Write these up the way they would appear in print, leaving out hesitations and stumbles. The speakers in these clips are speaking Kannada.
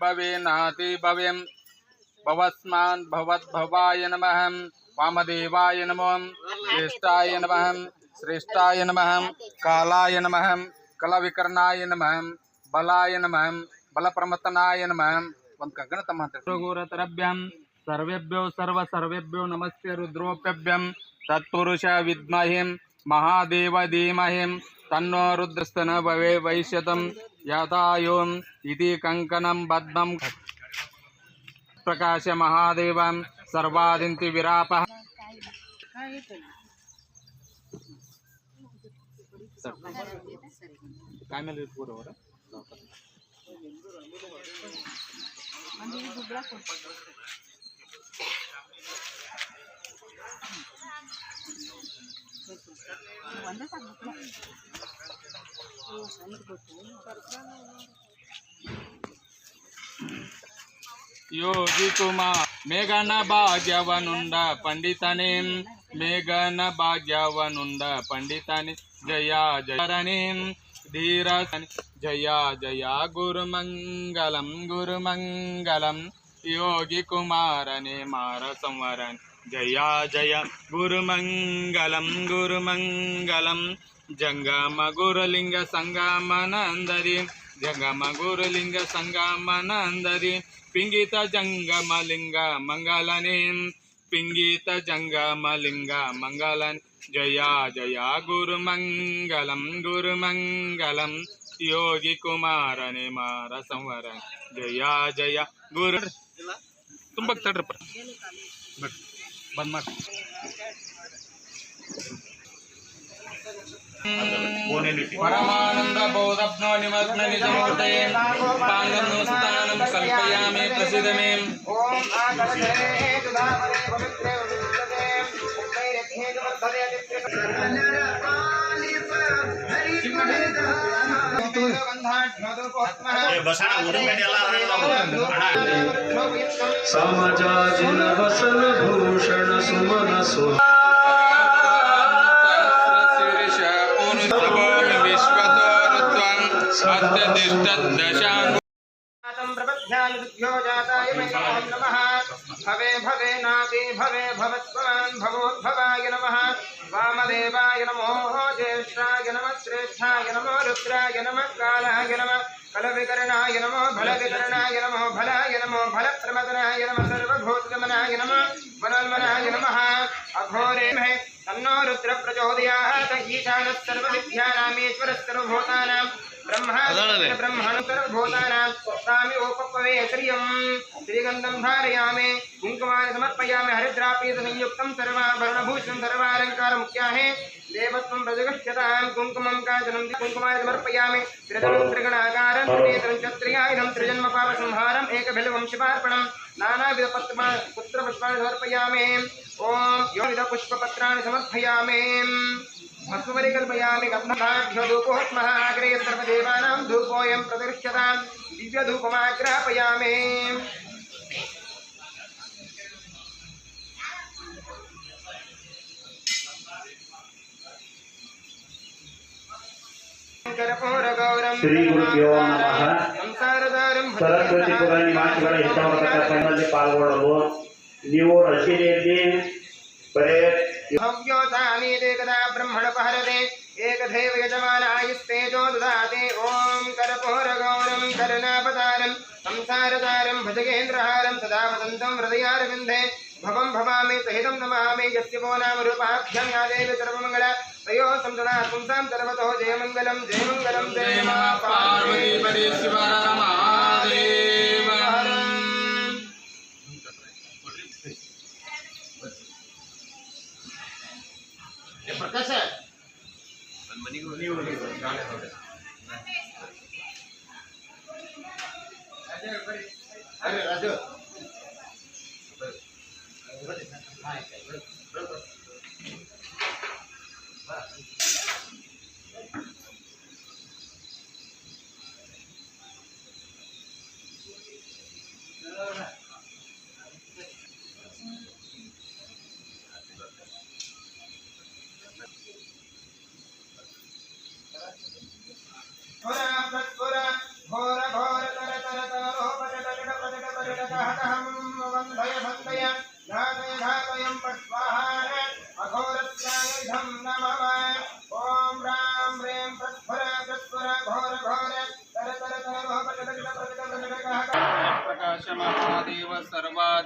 भवेनाति भवेम भवस्मान् भवद्भवाय नमः वामदेवाय नमः ज्येष्ठाय नमः श्रेष्ठाय नमः कालाय नमः कलविकर्णाय नमः बलाय नमः बलप्रमतनाय नमः गणतमहतरभ्यां सर्वेभ्यो सर्वेभ्यो नमस्ते रुद्रोप्यभ्यं तत्पुरुष विद्महे महादेव धीमहि तन्नो रुद्रस्तन भवे वैश्यतं यथायोम इति कंकणं बद्धं प्रकाश महादेवं सर्वादिन्ति विरापः काय ಮೇಲೆ ಇಟ್ಬಿಡೋರ ಯೋಗಿ ಕುಮಾರ್ ಮೇಘನ ಭಾಗ್ಯವನುಂಡ ಪಂಡಿತನೇ ಮೇಘನ ಭಾಗ್ಯವನುಂಡ ಪಂಡಿತನೇ ಜಯ ಜಯರಣಿ ಧೀರ ಜಯ ಜಯ ಗುರುಮಂಗಲಂ ಯೋಗಿ ಕುಮಾರನೇ ಮಾರ ಸಂವರನ್ ಜಯ ಜಯ ಗುರುಮಂಗಲಂ ಜಂಗಮ ಗುರುಲಿಂಗ ಸಂಗಮನಂದರಿ ಜಂಗಮ ಗುರುಲಿಂಗ ಸಂಗಮನಂದರಿ ಪಿಂಗಿತ ಜಂಗಮಲಿಂಗ ಮಂಗಲನೇ ಪಿಂಗಿತ ಜಂಗಮಲಿಂಗ ಮಂಗಲನ್ ಜಯ ಜಯ ಗುರುಮಂಗಲಂ ಯೋಗಿ ಕುಮಾರನೇ ಮಾರ ಸಂವರ ಜಯ ಜಯ ಗುರು ತುಂಬ ತಡ್ರಪ್ಪ ಬಂದ್ ಮಾಡಿ परमानंद बोधप्नो निमग्न निजमूर्ते पांगं स्थानं कल्पयामि प्रसिद्धमे ओम आकाशे दुधामने पवित्रे उद्दते उपैरथे वर्धते समाजाजिन वसन भूषण सुमन सु भवे भवे नाति भवे भवत्वान् भवोद्भवाय नमः वामदेवाय नमो ज्येष्ठाय नमः श्रेष्ठाय नमो रुद्राय नमः कालाय नमः कलविकर्णाय नमो बलविकर्णाय नमो भलाय नमो भलप्रमदनाय नमः सर्वभूतगमनाय नमः वनन्मनाय नमः अघोरे महे तन्नो रुद्र प्रचोदयात् ईशानः सर्वविद्यानामीश्वरः सर्वभूतानां ब्रह्माणं सर्वभूतानां स्वामी ओपपवे श्रियं श्रीगन्धं धारयामि कुङ्कुमानि समर्पयामि हरिद्रापीतसंयुक्तं सर्वाभरणभूषणं सर्वालङ्कारमुख्याहे देवत्वं प्रजगच्छतां कुङ्कुमं काचनं कुङ्कुमानि समर्पयामि त्रिदलं त्रिगणाकारं त्रिनेत्रं च त्रियायुधं त्रिजन्मपापसंहारम् एकबिल्वं शिवार्पणं नानाविधपुत्रपुष्पाणि समर्पयामि ॐ योविधपुष्पपत्राणि समर्पयामि भस्मपरिकल्पयामि गन्धाढ्यो धूपोऽस्मः अग्रे सर्वदेवानां धूपोऽयं प्रदर्श्यतां दिव्यधूपमाग्रापयामि ಶ್ರೀ ಗುರುಭ್ಯೋ ನಮಃ. ಸರಸ್ವತಿ ಪೂರ್ಣಿಮಾಗಳ ಹಿತವರ್ಗದಲ್ಲಿ ಪಾಲ್ಗೊಳ್ಳಲು ನೀವು ರಶೀದಿಯಲ್ಲಿ ಬರೇ भव्योऽसामीदेकदा ब्रह्मणपहरते एकधैव यजमानायुस्तेजो ददाति ॐ कर्पूरगौरं करुणावतारं संसारतारं भजगेन्द्रहारं सदा वदन्तं हृदयारविन्दे भवं भवामि सहितं नमामि यस्य वो नाम रूपाभ्यां या देवी सर्वमङ्गल तयोः संसदा पुंसां सर्वतो जयमङ्गलं जय मा पार्वती शिव हर महादेव प्रकाश अरे राजू घोर घोर तर तर तरो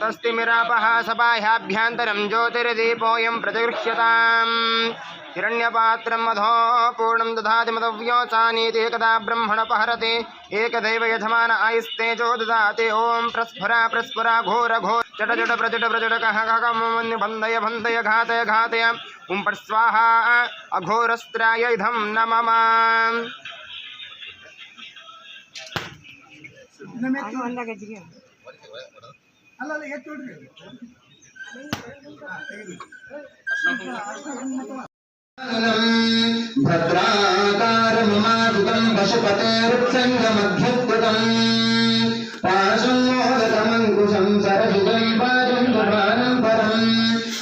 तस्तिमिरापः सपाह्याभ्यन्तरं ज्योतिर्दीपोऽयं प्रतिगृह्यताम् हिरण्यपात्रं मधो पूर्णं दधाति मदव्योचानीति एकदा ब्रह्मणपहरति एकदैव यजमान आयुस्तेजो ददाति ॐ प्रस्फुरा प्रस्फुरा घोर घोर चट चट प्रचट प्रचट कह बन्धय बन्धय घातय घातय ॐ स्वाहा अघोरस्त्राय इदं नमः भद्राकारमिमादिकं पशुपतेरुत्सङ्गमभ्युद्गतम् पाशं मोदकमङ्कुशं सरसिजं पाजं दुर्वानं परम्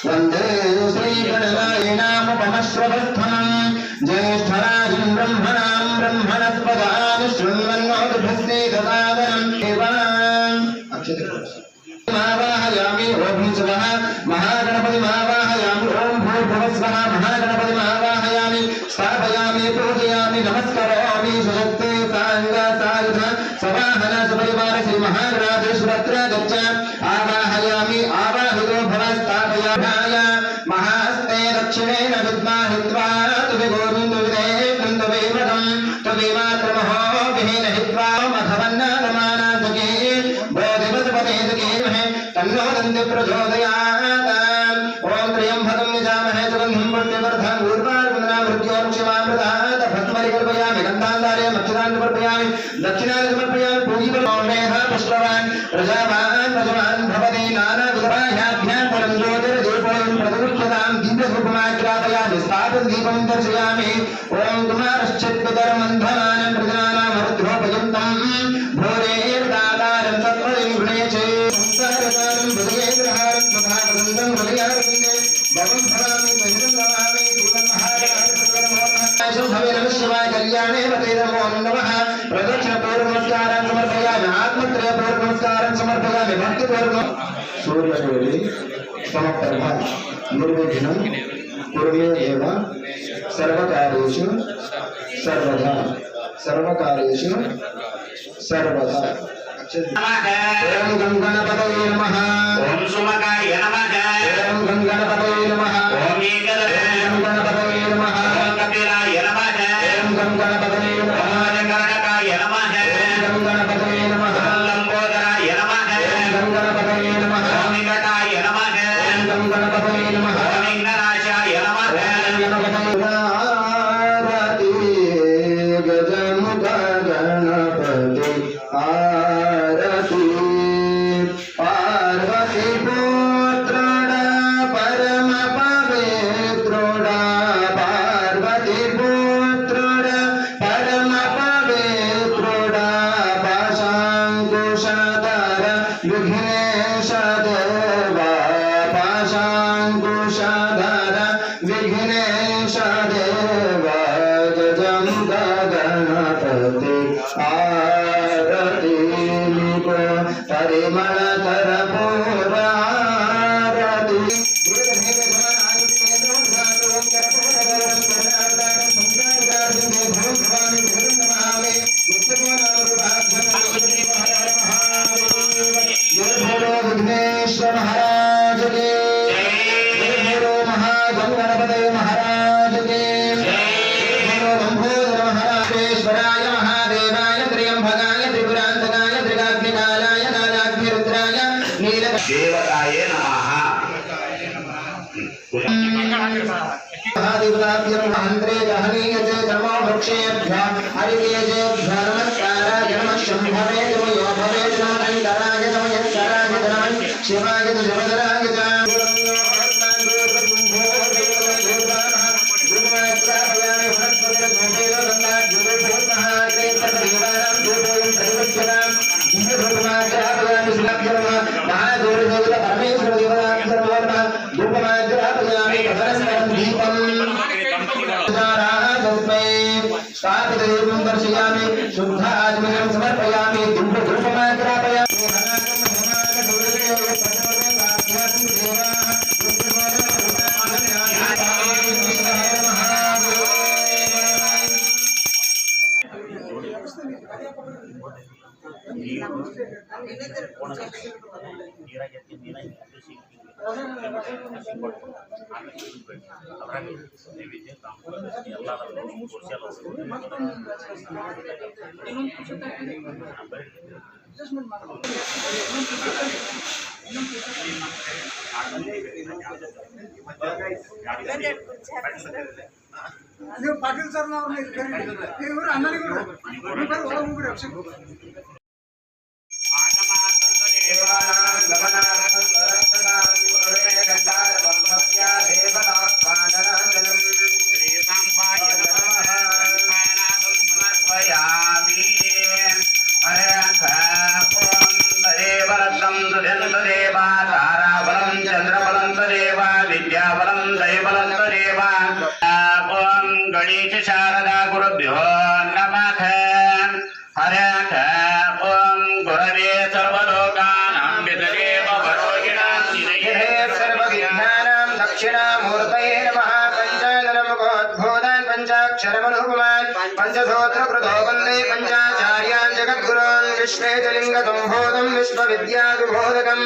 वन्दे श्रीगणनायणामुपमश्रवस्थम् ज्येष्ठराजं ब्रह्मणां ब्रह्मणस्पदानुशृण्वन्नोदभस्यैकसादनं देवान् महावाहयामि ओं स्वः महागणपतिमावाहयामि ओं भूर्भुवस्वः महागणपति महावाहयामि स्थापयामि पूजयामि नमस्करोमि सुशक्ते साङ्ग सायुध सवाहन सपरिवार श्री महागणाधीश्वरत्र गच्छ आवाहयामि आवाहितो भव स्थापयामि महास्ते दक्षिणेन विद्महे त्वा तुविगोविन्दुविदे कृन्दवेवदं त्वमेवात्रमहो विहीन हित्वा मघवन्नादमानासके बोधिवसपते तन्नो दन्ति प्रचोदयात् ॐ त्र्यम्बकं यजामहे सुगन्धिं पुण्यवर्धनम् उर्वारुकमृत्योर्क्षमामृतात् भस्मरिकल्पयामि गन्धान्धारे मक्षदान् समर्पयामि दक्षिणानि समर्पयामि पूजितमेध पुष्पवान् प्रजावान् पशुवान् भवति नानाविधबाह्याभ्यन्तरं ज्योतिर्दीपोऽयं प्रतिगृह्यतां दिव्यरूपमाग्रापयामि स्थापं दीपं दर्शयामि ॐ कुमारश्चित्पितरमन्धमानं प्रजनानामरुद्रोपयन्तं भूरेर्दातारं सत्वरिं गृणे चेत् संसारकालं हृदयेन्द्रहारं स्वधावदन्तं हृदयारविन्दे भवं भवामि सहितं नमामि देवं महाराजं शिवाय कल्याणे वते नमो नमः प्रदक्षिणपूर्वनमस्कारान् समर्पयामि आत्मत्रयपूर्वनमस्कारान् समर्पयामि भक्तिपूर्वं सूर्यदेवी समप्रभ निर्विघ्नं कुर्मे एव सर्वकार्येषु सर्वदा सर्वकार्येषु सर्वदा ओम गंगणपतये नमः ओम सुमकाय नमः ओम गंगणपतये नमः ओम गंगणपतये नमः ओम कपिलाय नमः ओम गंगणपतये नमः ओम कर्णकाय नमः ओम गंगणपतये नमः ओम लंबोदराय नमः ओम गंगणपतये नमः ओम निकटाय नमः ओम गंगणपतये नमः ओम विघ्ननाशाय नमः आरती गजमुख गणपति आरती पार्वती पुत्रोड़ा परम पवित्रोड़ा पार्वती पुत्रोड़ा परम पवित्रोड़ा पाशांकुशधर विघ्नेश देवा पाशांकुशधर विघ्नेश देवा गजं गणपति आरती परिमल कर्पूर आरती विघ्नेश्वर महाराज के गुरु महागणपतये महाराज के गुरु लंबोदर महाराजेश्वराय महादेवाय त्र्यंबकाय त्रिपुरांतकाय त्रिकाग्निकालाय कालाग्निरुद्राय देवताय नमः महादेवताभ्यं मन्त्रे जहनीय च कर्मो वृक्षेभ्यः हरिकेशेभ्यः नमस्काराय नमः शम्भवे नमो भवे नमः अन्तराय नमः यत्कराय नमः शिवाय च शिवधराय च परमेश्वर स्थापितदेवं दर्शयामि शुद्ध आचमनं समर्पयामि धूपधूपमाग्रापयामि ನೀರಾಗಿ ನೀವು ಪಾಟೀಲ್ ಸರ್ ಇವರು ಅಣ್ಣನಿಗೂ ಒಳಗೆ ಹೋಗ್ರಿ ಅಭಿಷೇಕ್ गणेश शारदा गुरुभ्यो नमः हरः ओं गुरवे सर्वलोकानां विदरे भवरोगिणां निधये सर्वविघ्नानां दक्षिणामूर्तये नमः पञ्चाननमुखोद्भूतान् पञ्चाक्षरमनुपमान् पञ्चसूत्रकृतो वन्दे पञ्चाचार्यान् जगद्गुरून् विश्वे च लिङ्गसम्भूतं विश्वविद्याविबोधकं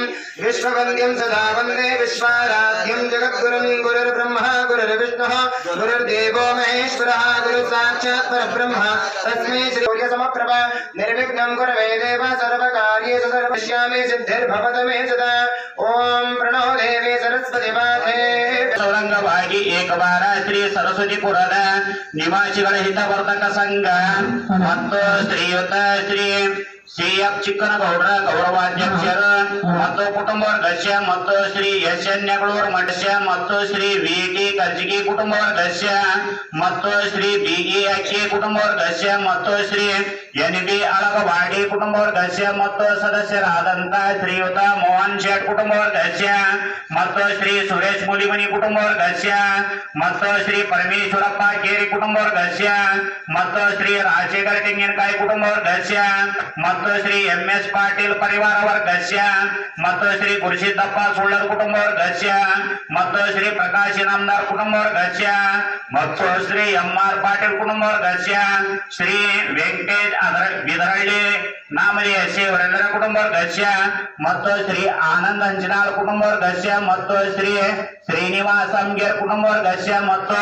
विश्ववन्द्यं सदा वन्दे विश्वाराध्यं जगद्गुरुं गुरुर्ब्रह्मा गुरुर्विष्णुः गुरुर्देवो महेश्वरः गुरुसाक्षात् परब्रह्म तस्मै श्रीसूर्यसमप्रभा निर्विघ्नं कुरवे देव सर्वकार्येषु सर्वश्यामे सिद्धिर्भवतु मे सदा ओम प्रणो देवी सरस्वती माते ಸೌರಂಗವಾಗಿ ಏಕವಾರ ಶ್ರೀ ಸರಸ್ವತಿ ಪುರದ ನಿವಾಸಿಗಳ ಹಿತವರ್ಧಕ ಸಂಘ ಮತ್ತು ಶ್ರೀಯುತ ಶ್ರೀ ಎಫ್ ಚಿಕ್ಕನಗೌಡರ ಗೌರವಾಧ್ಯಕ್ಷರು ಮತ್ತು ಕುಟುಂಬ ವರ್ಗಸ್ಯ ಮತ್ತು ಶ್ರೀ ಎಸ್ ಎನ್ ನೆಗಳೂರು ಮಠಸ್ಯ ಮತ್ತು ಶ್ರೀ ವಿ ಟಿ ಕರ್ಜಿಗಿ ಕುಟುಂಬ ವರ್ಗಸ್ಯ ಮತ್ತು ಶ್ರೀ ಬಿ ಇ ಅಕ್ಕಿ ಕುಟುಂಬ ವರ್ಗಸ್ಯ ಮತ್ತು ಶ್ರೀ ಎನ್ ಬಿ ಅಳಗವಾಡಿ ಕುಟುಂಬ ವರ್ಗಸ್ಯ ಮತ್ತು ಸದಸ್ಯರಾದಂತ ಶ್ರೀಯುತ ಮೋಹನ್ ಶೇಟ್ ಕುಟುಂಬ ವರ್ಗಸ್ಯ ಮತ್ತು ಶ್ರೀ ಸುರೇಶ್ ಮುಲಿಮನಿ ಕುಟುಂಬ ವರ್ಗಸ್ಯ ಮತ್ತು ಶ್ರೀ ಪರಮೇಶ್ವರಪ್ಪ ಕೇರಿ ಕುಟುಂಬ ವರ್ಗಸ್ಯ ಮತ್ತು ಶ್ರೀ ರಾಜಶೇಖರ ತೆಂಗಿನಕಾಯಿ ಕುಟುಂಬ ವರ್ಗಸ್ಯ ಮತ್ತು ಶ್ರೀ ಎಂ ಎಸ್ ಪಾಟೀಲ್ ಪರಿವಾರ ವರ್ಗಸ್ಯ ಮತ್ತು ಶ್ರೀ ಗುರುಸಿದ್ದಪ್ಪ ಸುಳ್ಳರ್ ಕುಟುಂಬ ವರ್ಗಸ್ಯ ಮತ್ತು ಶ್ರೀ ಪ್ರಕಾಶ್ ಇನಾಮದಾರ್ ಕುಟುಂಬ ವರ್ಗಸ್ಯ ಮತ್ತು ಶ್ರೀ ಎಂ ಆರ್ ಪಾಟೀಲ್ ಕುಟುಂಬ ವರ್ಗಸ್ಯ ಶ್ರೀ ವೆಂಕಟೇಶ್ ಬಿದರಳ್ಳಿ ನಾಮದಿ ಎಸ್ ಇವರೆಲ್ಲರ ಕುಟುಂಬ ವರ್ಗಸ್ಯ ಮತ್ತು ಶ್ರೀ ಆನಂದ್ ಹಂಚಿನಾಳ್ ಕುಟುಂಬ ವರ್ಗಸ್ಯ ಮತ್ತು ಶ್ರೀ ಶ್ರೀನಿವಾಸ ಅಂಗೇರ್ ಕುಟುಂಬ ವರ್ಗಸ್ಯ ಮತ್ತು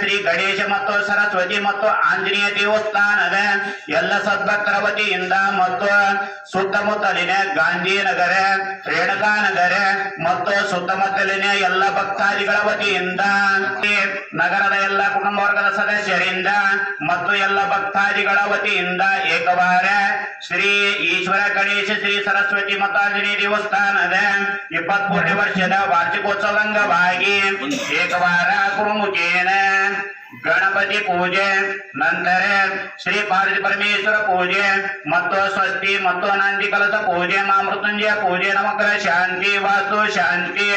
ಶ್ರೀ ಗಣೇಶ ಮತ್ತು ಸರಸ್ವತಿ ಮತ್ತು ಆಂಜನೇಯ ದೇವಸ್ಥಾನದ ಎಲ್ಲ ಸದ್ಭಕ್ತರ ವತಿಯಿಂದ ಮತ್ತು ಸುತ್ತಮುತ್ತಲಿನ ಗಾಂಧಿನಗರ ರೇಣುಕಾನಗರ ಮತ್ತು ಸುತ್ತಮುತ್ತಲಿನ ಎಲ್ಲ ಭಕ್ತಾದಿಗಳ ವತಿಯಿಂದ ನಗರದ ಎಲ್ಲ ಕುಟುಂಬ ವರ್ಗದ ಸದಸ್ಯರಿಂದ ಮತ್ತು ಎಲ್ಲ ಭಕ್ತಾದಿಗಳ ವತಿಯಿಂದ ಏಕವಾರ ಶ್ರೀ ಈಶ್ವರ ಗಣೇಶ ಶ್ರೀ ಸರಸ್ವತಿ ಮತ್ತು ಆಂಜನೇಯ ದೇವಸ್ಥಾನದ 23ನೇ ವರ್ಷದ ವಾರ್ಷಿಕೋತ್ಸವ ಅಂಗವಾಗಿ ಏಕವಾರ ಗುರುಮುಖೇನ ಗಣಪತಿ ಪೂಜೆ ನಂತರ ಶ್ರೀ ಪಾರ್ವತಿ ಪರಮೇಶ್ವರ ಪೂಜೆ ಮತ್ತು ಸ್ವಸ್ತಿ ಮತ್ತು ನಂದಿ ಕಲಸ ಪೂಜೆ ಮೃತ್ಯುಂಜಯ ಪೂಜೆ ನವಗ್ರಹ ಶಾಂತಿ ವಾಸ್ತು ಶಾಂತಿ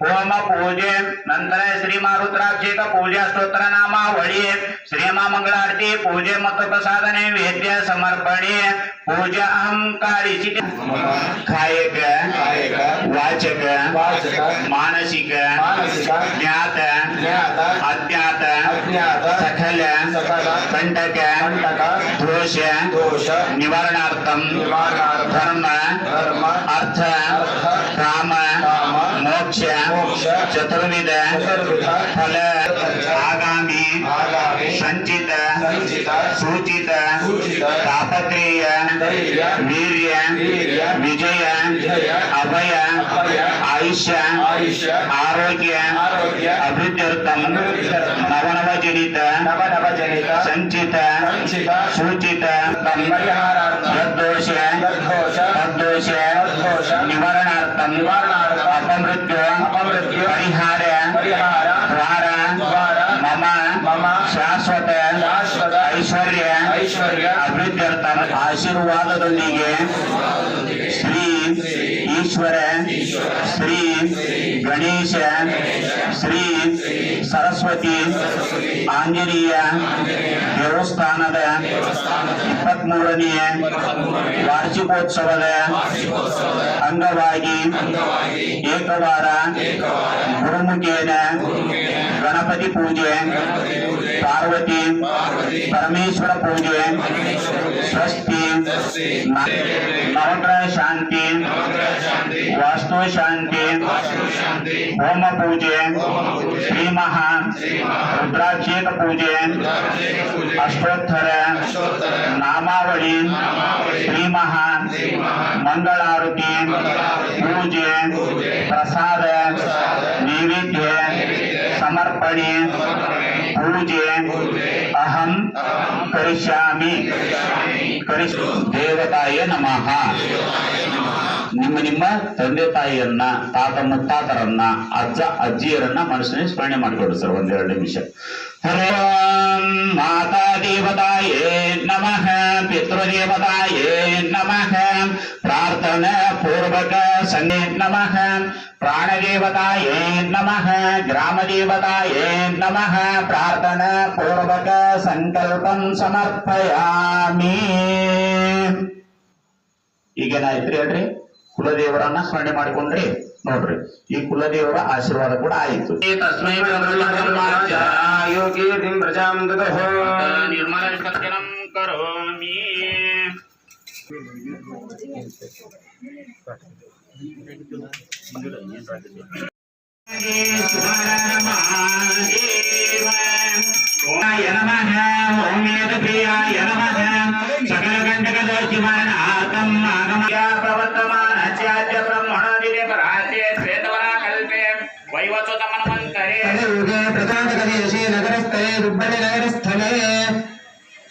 ಹೋಮ ಪೂಜೆ ನಂತರ ಶ್ರೀ ಮಾರುದ್ರಾಭಿಷೇಕ ಪೂಜೆ ಸ್ತೋತ್ರ ನಾಮಾವಳಿ ಶ್ರೀಮಾ ಮಂಗಳಾರತಿ ಪೂಜೆ ಮತ್ತು ಪ್ರಸಾದ ನೈವೇದ್ಯ ಸಮರ್ಪಣೆ ಪೂಜಾ ಅಹಂಕಾರಿಸಿ ಕಾಯಕ ವಾಚಕ ಮಾನಸಿಕ ಜ್ಞಾತ ಅಜ್ಞಾತ ಸಕಲ ಕಂಟಕ ದೋಷ ನಿವಾರಣಾರ್ಥಂ ಧರ್ಮ ಅರ್ಥ ಕಾಮ ಮೋಕ್ಷ ಚತುರ್ವಿಧ ಫಲ ಆಗಾಮಿ ಸಂಚಿತ ಸೂಚಿತ ತಾಪತ್ರೇಯ ವೀರ್ಯ ವಿಜಯ ಅಭಯ ಆಯುಷ್ಯ ಆರೋಗ್ಯ ಅಭಿವೃದ್ಧ್ಯರ್ಥಂ ನವನವಜನಿತ ಸಂಚಿತ ಸೂಚಿತ ಯದ್ದೋಷ ತದ್ದೋಷ ನಿವಾರಣಾರ್ಥಂ ಅಪಮೃತ್ಯು ಪರಿಹಾರ ದ್ವಾರ ಮಮ ಶಾಶ್ವತ ಐಶ್ವರ್ಯ ಅಭಿವೃದ್ಧ್ಯರ್ಥಂ ಆಶೀರ್ವಾದದೊಂದಿಗೆ ಶ್ರೀ ಈಶ್ವರ ಶ್ರೀ ಗಣೇಶ ಶ್ರೀ ಸರಸ್ವತಿ ಆಂಜನೇಯ ದೇವಸ್ಥಾನದ 23ನೇ ವಾರ್ಷಿಕೋತ್ಸವದ ಅಂಗವಾಗಿ ಏಕವಾರ ಗುರುಮುಖೇನ गणपति पूजे पार्वती परमेश्वर पूजे स्वस्ति नवग्रह शांति वास्तु शांति होम पूजे श्री महा रुद्राक्षेक पूजे अष्टोत्तर नामावली श्री महा मंगलारती पूजे प्रसाद नैवेद्य समर्पणे पूजे अहम करिष्यामि देवताय नमः ನಿಮ್ಮ ತಂದೆ ತಾಯಿಯನ್ನ ತಾತ ಮುತ್ತಾತರನ್ನ ಅಜ್ಜ ಅಜ್ಜಿಯರನ್ನ ಮನಸ್ಸಿನಲ್ಲಿ ಸ್ಮರಣೆ ಮಾಡಿಕೊಡು ಸರ್ ಒಂದೆರಡು ನಿಮಿಷ ಓಂ ಮಾತಾ ದೇವತಾಯೇ ನಮಃ ಪಿತೃದೇವತಾಯೇ ನಮಃ ಪ್ರಾರ್ಥನಾ ಪೂರ್ವಕ ಸಂಗೇ ನಮಃ ಪ್ರಾಣದೇವತಾಯೇ ನಮಃ ಗ್ರಾಮದೇವತಾಯೇ ನಮಃ ಪ್ರಾರ್ಥನಾ ಪೂರ್ವಕ ಸಂಕಲ್ಪಂ ಸಮರ್ಪಯಾಮಿ ಈಗೇನಾಯ್ತ್ರಿ ಹೇಳ್ರಿ ಕುಲದೇವರನ್ನ ಸ್ಮರಣೆ ಮಾಡಿಕೊಂಡ್ರಿ ನೋಡ್ರಿ ಈ ಕುಲದೇವರ ಆಶೀರ್ವಾದ ಕೂಡ ಆಯಿತು ತಸ್ಮೈ ಯೋಗೀರ್ತಿಂ ಪ್ರಜಾಂ ದದಃ ನಿರ್ಮಲ ವಿಸರ್ಜನಂ ಕರೋಮಿ ಓಂಕಾಯ ನಮಃ ಓಂ ವೇದಪ್ರಿಯಾಯ ನಮಃ ಸಕಲ ಕಂಟಕ ದೋಷಿಮಾನಾರ್ಥಂ ಆಗಮಯ ಪ್ರವರ್ತಮಾನಚ್ಯಾದ್ಯ ಬ್ರಹ್ಮಣೋದಿತೆ ಪರಾತ್ಯೆ ಶ್ವೇತವರ ಕಲ್ಪೆ ವೈವಸ್ವತಮನ್ವಂತರೆ ಪ್ರಸಾದಕದೇಶೇ ನಗರಸ್ಥೆ ಹುಬ್ಬಳ್ಳಿ ನಗರಸ್ಥಲೆ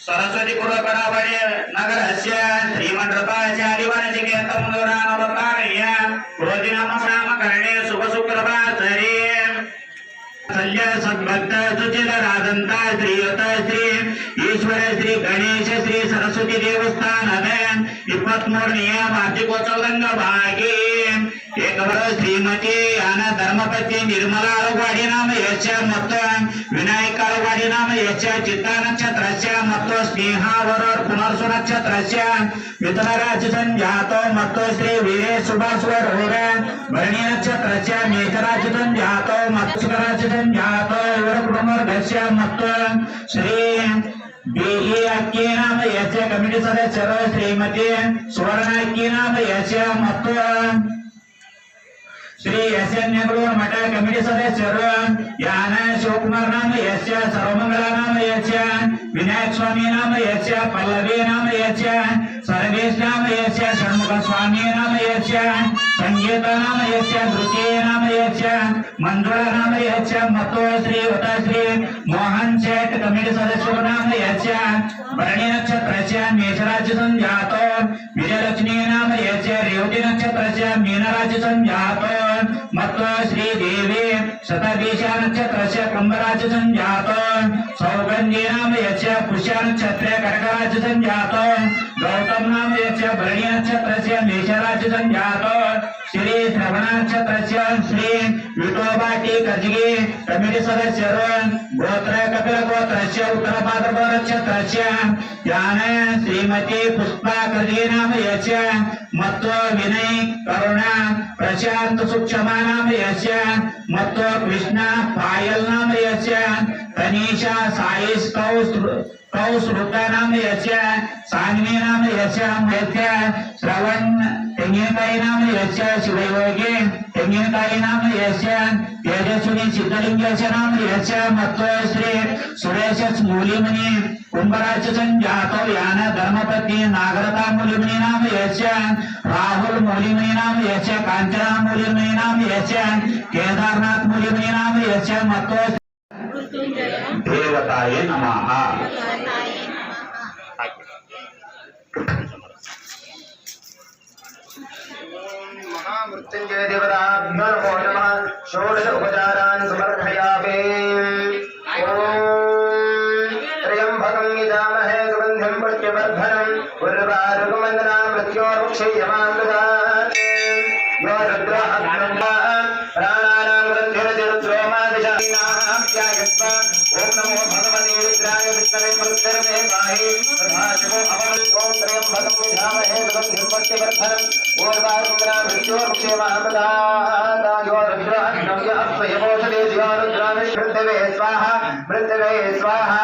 सरस्वती पूर्व करावळे नगरस्य श्रीमद्रपाचार्यवनचिकेतम दोरानवतारय रोदिनामकरणे शुभ सुप्रभातरे सल्य सद्भक्त सुचित राधंता श्रीयुत श्री ईश्वर श्री गणेश श्री सरस्वती देवस्थानದ 23ನೇ ವಾರ್ಷಿಕೋತ್ಸವದ ಅಂಗವಾಗಿ ಏಕವರ ಶ್ರೀಮತಿ ಯಾನ ಧರ್ಮಪತಿ ನಿರ್ಮಲಾ ಅಳವಾಡಿ ನಾಮ ಯಶ ಮತ್ತು ವಿನಾಯಕ ಅಳವಾಡಿ ನಾಮ ಯಶ ಚಿತ್ತ ನಕ್ಷತ್ರಸ್ಯ ಮತ್ತು ಸ್ನೇಹ ಅವರ ಪುನರ್ಸು ನಕ್ಷತ್ರಸ್ಯ ಮಿಥುನ ರಾಶಿ ಸಂಜಾತೋ ಮತ್ತು ಶ್ರೀ ವೀರೇಶ್ ಸುಭಾಸ್ವರ್ ಅವರ ಭರಣಿ ನಕ್ಷತ್ರಸ್ಯ ಮೇಷ ರಾಶಿ ಸಂಜಾತೋ ಮತ್ತು ಶುಭ ರಾಶಿ ಸಂಜಾತೋ ಇವರ ಕುಟುಂಬದಸ್ಯ ಮತ್ತು ಶ್ರೀ बीही अक्की नाम यस्य कमिटी सदस्यರು ಶ್ರೀಮತಿ ಸುವರ್ಣ ಅಕ್ಕಿ ನಾಮ ಯಶ ಮತ್ತು ಶ್ರೀ ಯಶನ್ಯಗಳು ಮಠ ಕಮಿಟಿ ಸದಸ್ಯರು ಯಾನ ಶಿವಕುಮಾರ್ ನಾಮ ಯಶ ಸರ್ವಮಂಗಳ ನಾಮ ಯಶ ವಿನಾಯಕ ಸ್ವಾಮಿ ನಾಮ ಯಶ ಪಲ್ಲವಿ ನಾಮ ಯಶ ಸರ್ವೇಶ್ ನಾಮ ಯಶ ಷಣ್ಮುಖ ಸ್ವಾಮಿ ನಾಮ ಯಶ ಸಂಗೀತ ನಾಮ ಯಶ ಧೃತಿ ನಾಮ ಯಶ ಮಂಜುಳ ನಾಮ ಯಶ ಮತ್ತು ಶ್ರೀ ಶ್ರೀ ಮೋಹನ್ ಶೇಟ್ ಕಮಿಟಿ ಸದಸ್ಯರು ನಾಮ ಯಶ ಭರಣಿ ನಕ್ಷತ್ರಸ್ಯ ಮೇಷರಾಶಿ ಸಂಜಾತೋ ವಿಜಯಲಕ್ಷ್ಮೀ ನಾಮ ಯಶ ರೇವತಿ ನಕ್ಷತ್ರಸ್ಯ ಮೀನರಾಶಿ ಸಂಜಾತೋ ಮತ್ತು ಶ್ರೀ ದೇವಿ ಶತಬೀಜ ನಕ್ಷತ್ರಸ್ಯ ಕುಂಭರಾಶಿ ಸಂಜಾತೋ ಸೌಗಂಧಿ ನಾಮ ಯಶ ಪುಷ್ಯ ನಕ್ಷತ್ರ ಕಟಕರಾಶಿ ಸಂಜಾತೋ ಗೌತಮ್ ನಾಮ ಯಶ ಭರಣಿ ನಕ್ಷತ್ರಸ್ಯ ಮೇಷರಾಶಿ ಸಂಜಾತೋ ಶ್ರೀ ಶ್ರವಣ ನಕ್ಷತ್ರಸ್ಯ ಶ್ರೀ ವಿಠೋಬಾಟಿ ಕರ್ಜಿಗಿ ಕಮಿಟಿ ಸದಸ್ಯರು ಗೋತ್ರ ಕಪಿಲ ಗೋತ್ರಸ್ಯ ಉತ್ತರ ಭಾದ್ರಪದ ನಕ್ಷತ್ರಸ್ಯ ಯಾನ ಶ್ರೀಮತಿ ಪುಷ್ಪಾ ಕರ್ಜಿಗಿ ನಾಮ ಯಶ ಮತ್ತು ವಿನಯ್ ಕರುಣಾ ಪ್ರಶಾಂತ್ ಸೂಕ್ಷ್ಮ ನಾಮ ಯಶ ಮತ್ತು ಕೃಷ್ಣ ಪಾಯಲ್ ನಾಮ ಯಶ ತನೀಷಾ ಸಾಯಿಸ್ कौस रुद्र नाम यश सांगनी नाम यश मैथ्य श्रवण तेंगेकाई नाम यश शिवयोगी तेंगेकाई नाम यश तेजस्विनी सिद्धलिंगेश नाम यश ಮತ್ತು ಶ್ರೀ ಸುರೇಶ ಮೂಲಿಮುನಿ ಕುಂಭರಾಜ ಸಂಜಾತೋ ಯಾನ ಧರ್ಮಪತಿ ನಾಗರತಾ ಮೂಲಿಮುನಿ ನಾಮ ಯಶ ರಾಹುಲ್ ಮೂಲಿಮುನಿ ನಾಮ ಯಶ ಕಾಂಚನ ಮೂಲಿಮುನಿ ನಾಮ ಯಶ ಕೇದಾರನಾಥ್ ಮೂಲಿಮುನಿ ನಾಮ ಯಶ ಮತ್ತು ದೇವತಾಯ ನಮಃ महामृत्युंजय देवताभ्यो नमो नमः षोडश उपचारान् समर्पयामि ओम त्र्यंबकं यजामहे सुगन्धिं पुष्टिवर्धनं उर्वारुकमण्डलां मृत्योर्मुक्षयमामृतात् यो रुद्रः प्राणानां ग्रन्थिरतिरुद्रो मादिशानाप्यायस्व ओम नमो भगवते रुद्राय विष्णवे मरुत्तरमे पाहि तथाशिवो अवमं ओम त्र्यंबकं यजामहे सुगन्धिं पुष्टिवर्धनं उर्वारुकमण्डलां मृत्योर्मुक्षयमामृतात् यो रुद्रः नव्यः स्वयमोषधे यो रुद्राविष्णु पृथिवे स्वाहा पृथिवे स्वाहा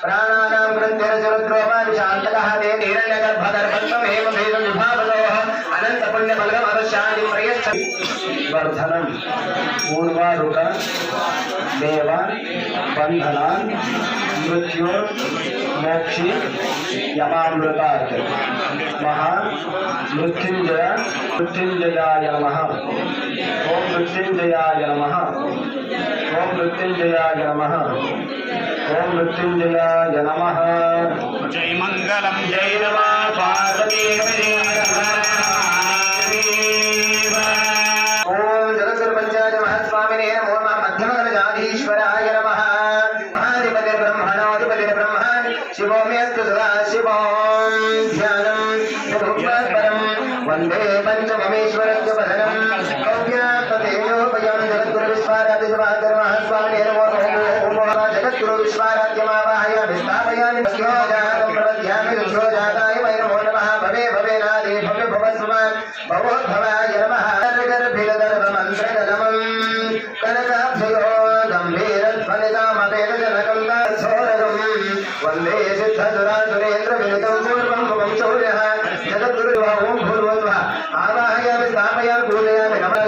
प्राणानां वृद्धिरजरुद्रोपादिशान्तकः ते हिरण्यगर्भगर्भत्वं हेमभेदं विभावयोः अनन्तपुण्यफलमनुशान्तिं प्रयच्छ वर्धनं पूर्वारुक देव बन्धना मृत्यु मोक्षी यमामृतात् महा मृत्युंजय मृत्युंजयाय नमः ओम मृत्युंजयाय नमः ओम मृत्युंजयाय नमः ओम मृत्युंजयाय नमः जय मंगलम जय नमः पार्वती ओम जगद्गुरुपंचाय महास्वामिने नमो नमः मध्यमगणजाधीश्वराय नमः महाधिपतिर्ब्रह्मणोऽधिपतिर्ब्रह्म शिवो मेऽस्तु सदा शिवों ध्यानं परं वन्दे पञ्चममेश्वरस्य पदनं भव्यात्मतेजोपयं जगद्गुरुविश्वाराध्यमाहास्वामिने नमो नमः जगद्गुरुविश्वाराध्यमावाहयामि स्थापयामि जातं प्रपद्यामि जाताय वै नमो नमः भवे भवे नादे भव्य भवस्वान् भवोद्भवाय नमः गर्भिलदर्भमन्त्रगलमं कनकाभ्यो गम्भीरध्वनितामवेदजनकं दासोरगं वन्दे सिद्धसुरासुरेन्द्रविनुतं पूर्वं भुवं शौर्यः जगद्गुरुः ॐ भूर्भुवः आवाहयामि स्थापयामि पूजयामि नमः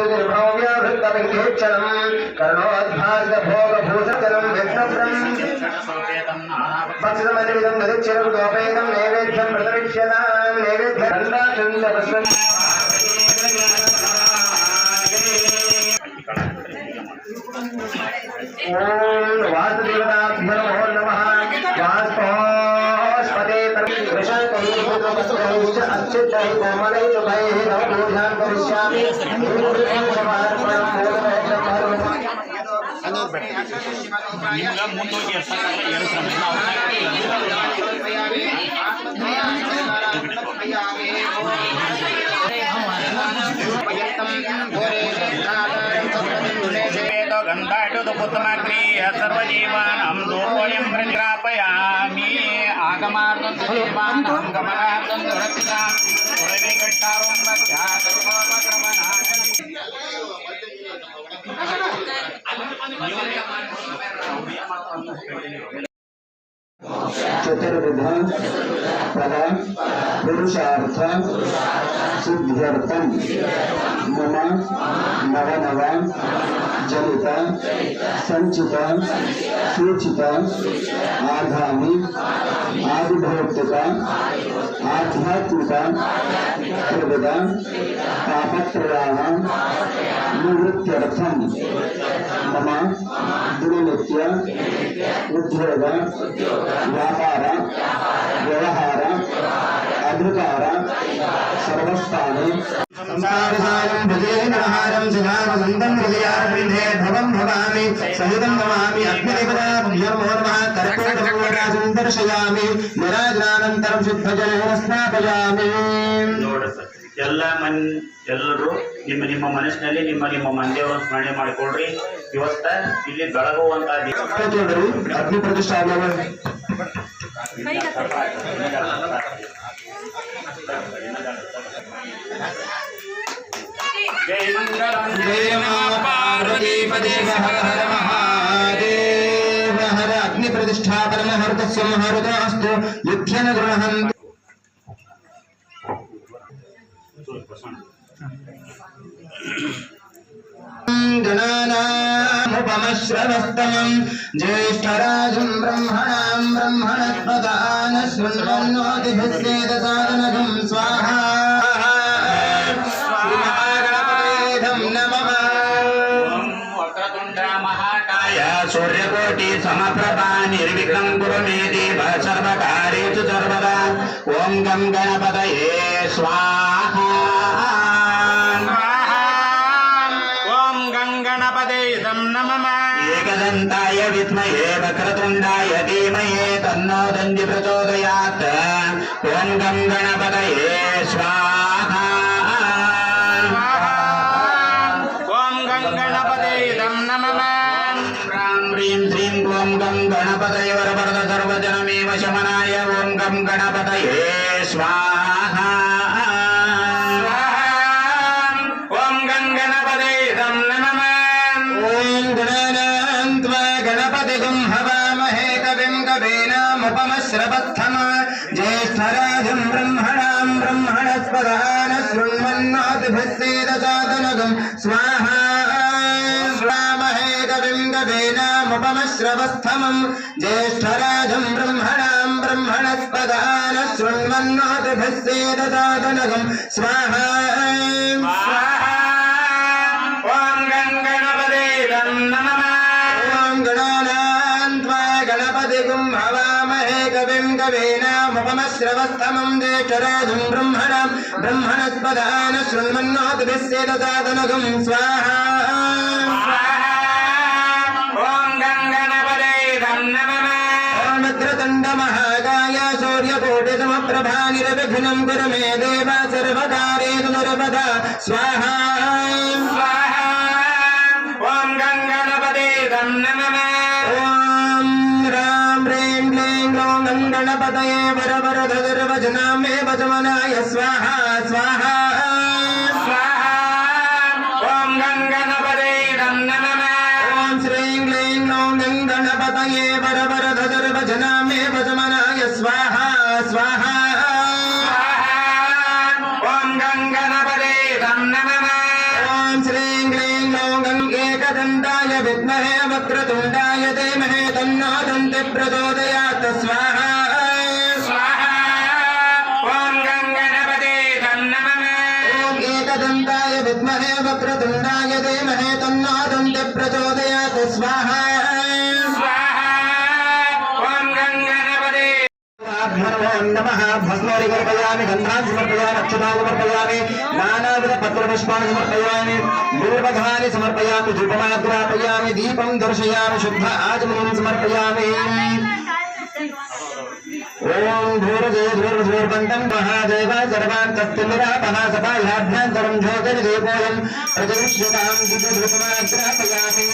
कर्णोद्भासभोगभूषकलं विष्णुप्रं भक्षमनिविदं दधिक्षरं गोपेदं नैवेद्यं प्रदर्श्यतां नैवेद्यं ओम वासुदेवताभ्यो नमो नमः वास्पोष्पदे परमेश्वरकैर्भूतवस्त्रैश्च अच्छिद्रैः कोमलैः शुभैः नवपूजां करिष्यामि सर्वजीवानां दोषोऽयं प्रतिग्रापयामि आगमार्थं जीवानां गमनार्थं सुरक्षिता पुरविकट्टावं चतुर्विध फल पुरुषार्थ सिद्ध्यर्थम मम नवनव जनित संचित सूचित आगामी आदिभौतिक आध्यात्मिक त्रिविध पापत्रयाणां निवृत्त्यर्थम मम दिननित्य उद्योग व्यापार व्यवहार अधिकार सर्वस्थाने संसारसारं भजेनाहारं सदावसन्तं हृदयारविन्दे भवं भवामि सहितं नमामि अग्निदेवता पुण्यर्मोर्मः कर्पूरमोरासं दर्शयामि निराजनानन्तरं शुद्धजलेन स्नापयामि ಎಲ್ಲರೂ ನಿಮ್ಮ ನಿಮ್ಮ ಮನಸ್ಸಿನಲ್ಲಿ ನಿಮ್ಮ ನಿಮ್ಮ ಮಂದಿಯವರನ್ನು ಸ್ಮರಣೆ ಮಾಡಿಕೊಳ್ಳ್ರಿ. ಇವತ್ತ ಇಲ್ಲಿ ಬೆಳಗುವಂತ ಅಗ್ನಿ ಪ್ರತಿಷ್ಠಾ ಜೈ ಮಂಗಳಂ जय नमः पार्वतीपदे हर हर महादेव हर अग्नि प्रतिष्ठापन मुहूर्तस्य मुहूर्तमस्तु युध्यन गृहन्ति गणानामुपमश्रवस्तमं ज्येष्ठराजं ब्रह्मणां ब्रह्मणस्पदान शृण्वन्नोतिभिस्सेदसादनघं स्वाहा सूर्यकोटि समप्रभा निर्विघ्नं कुरु मे देव सर्वकार्येषु सर्वदा. ओम गं गणपतये स्वाहा. ओम गं गणपतये नमः. एकदन्ताय विद्महे वक्रतुण्डाय धीमहि तन्नो दन्ति प्रचोदयात्. ओम गं गणपतये स्वाहा. ओम गं गणपतये नमः. ह्रीं श्रीं ओं गं गणपतये वरवरद सर्वजनमेव शमनाय. ओं गं गणपतये स्वाहा. ओं गं गणपतये नमः. ओं गणानां त्वा गणपतिगुं हवामहे कविं कवीनामुपमश्रवत्थम् ज्येष्ठराजं ब्रह्मणां ब्रह्मणस्पदान शृण्वन्नोतिभिः सीदसादनगं स्वाहा स्वामहे कविं कवीनामुपमश्रवत्थमं ज्येष्ठराजं ब्रह्मणां ब्रह्मणस्पदान शृण्वन्नोतिभिः सीदसादनगं स्वाहा कवीनामुपमश्रवस्तमं ज्येष्ठराजं ब्रह्मणां ब्रह्मणस्पदान शृण्वन्नोतिभिः सीदसादनगं स्वाहा ॐ गङ्गणपते नमः ॐ वक्रतुण्डमहाकाय सूर्यकोटिसमप्रभा निर्विघ्नं कुरु मे देव सर्वकार्येषु सर्वदा स्वाहा ॐ गङ्गणपते नमः गणपतये वरवरद सर्वजनां मे वचमनाय स्वाहा स्वाहा स्वाहा ॐ गङ्गणपते नमः ॐ श्रीं क्लीं ॐ गङ्गणपतये वरवरद सर्वजनां मे वचमनाय स्वाहा स्वाहा ॐ गङ्गणपते नमः ॐ श्रीं क्लीं ॐ एकदन्ताय विद्महे वक्रतुण्डाय धीमहि तन्नो दन्तिः प्रचोदयात् स्वाहा विद्महे वक्रतुण्डाय धीमहि तन्नो दन्तिः प्रचोदयात् स्वाहा ॐ गङ्गणपते नमः भस्मानि समर्पयामि गन्धान् समर्पयामि अक्षतान् समर्पयामि नानाविधपत्रपुष्पाणि समर्पयामि बिल्वफलानि समर्पयामि धूपमाग्रापयामि दीपं दर्शयामि शुद्ध आचमनीं समर्पयामि ओम धूर्जय धूर्भूर्वन्तं महादेव सर्वान्तस्तिमिरापः सपाह्याभ्यन्तरं ज्योतिर्दीपोऽयं प्रजविष्यतां दिव्यधूपमाग्रापयामि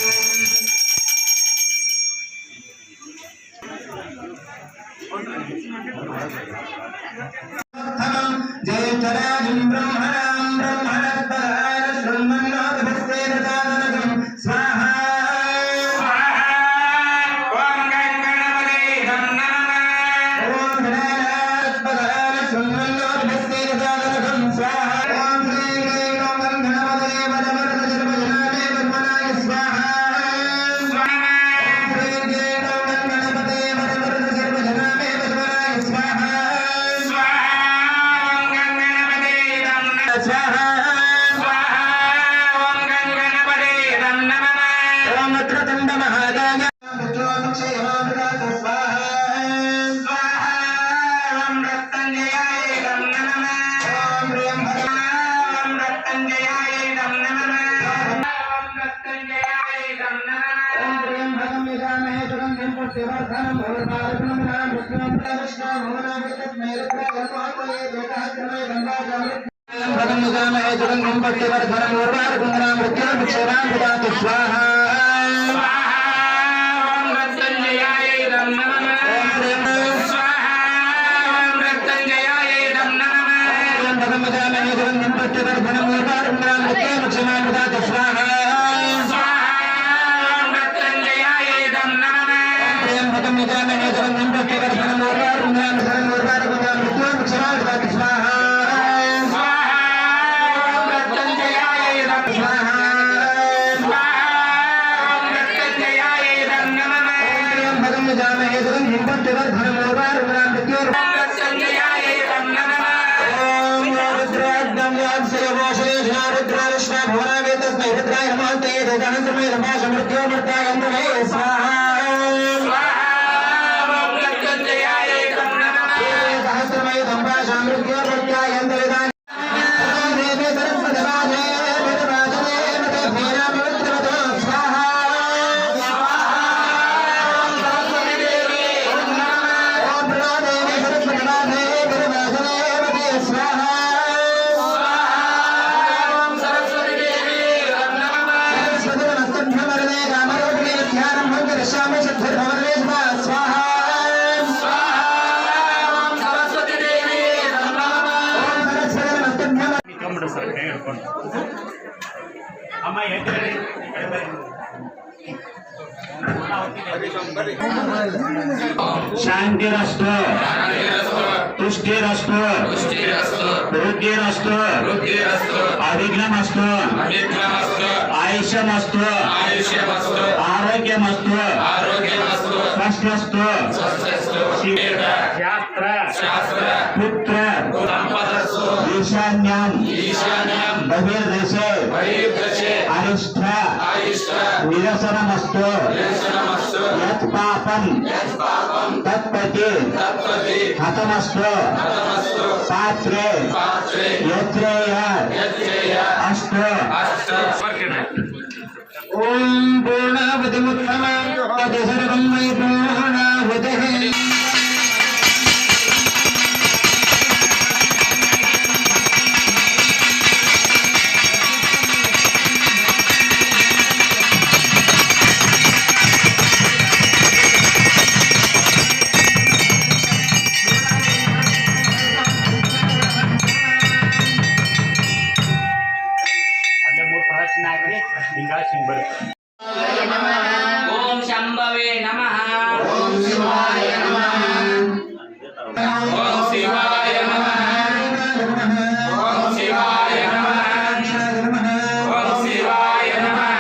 ज्येष्ठराजं ब्रह्मणां ब्रह्मणस्पदान शृण्वन्नोतिभिः सीदसादनगं स्वाहा स्वाहा ಅಮ್ಮ శాంతిరస్తు తుష్టిరస్తు వృద్ధిరస్తు అవిఘ్నమస్తు ఆయుష్యమస్తు ఆరోగ్యమస్తు స్వస్థస్తు శాస్త్ర పుత్ర ఈశాన్యం బహిర్దశే అరిష్ట నిరసనమస్తు యత్ పాపం తత్పతి హతమస్తు పాత్రే యత్రేయ అస్తు ఓం పూర్ణావతి ముత్తమాం సర్వం మై పూర్ణావతి ఓం శంభవే నమః ఓం శివాయ నమః ఓం శివాయ నమః ఓం శివాయ నమః ఓం శివాయ నమః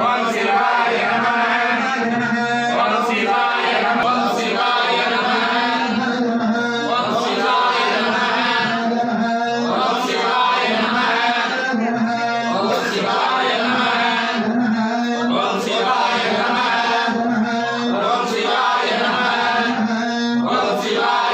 ఓం శివాయ నమః ఓం శివాయ నమః ఓం శివాయ నమః ఓం శివాయ నమః ఓం శివాయ నమః ఓం శివాయ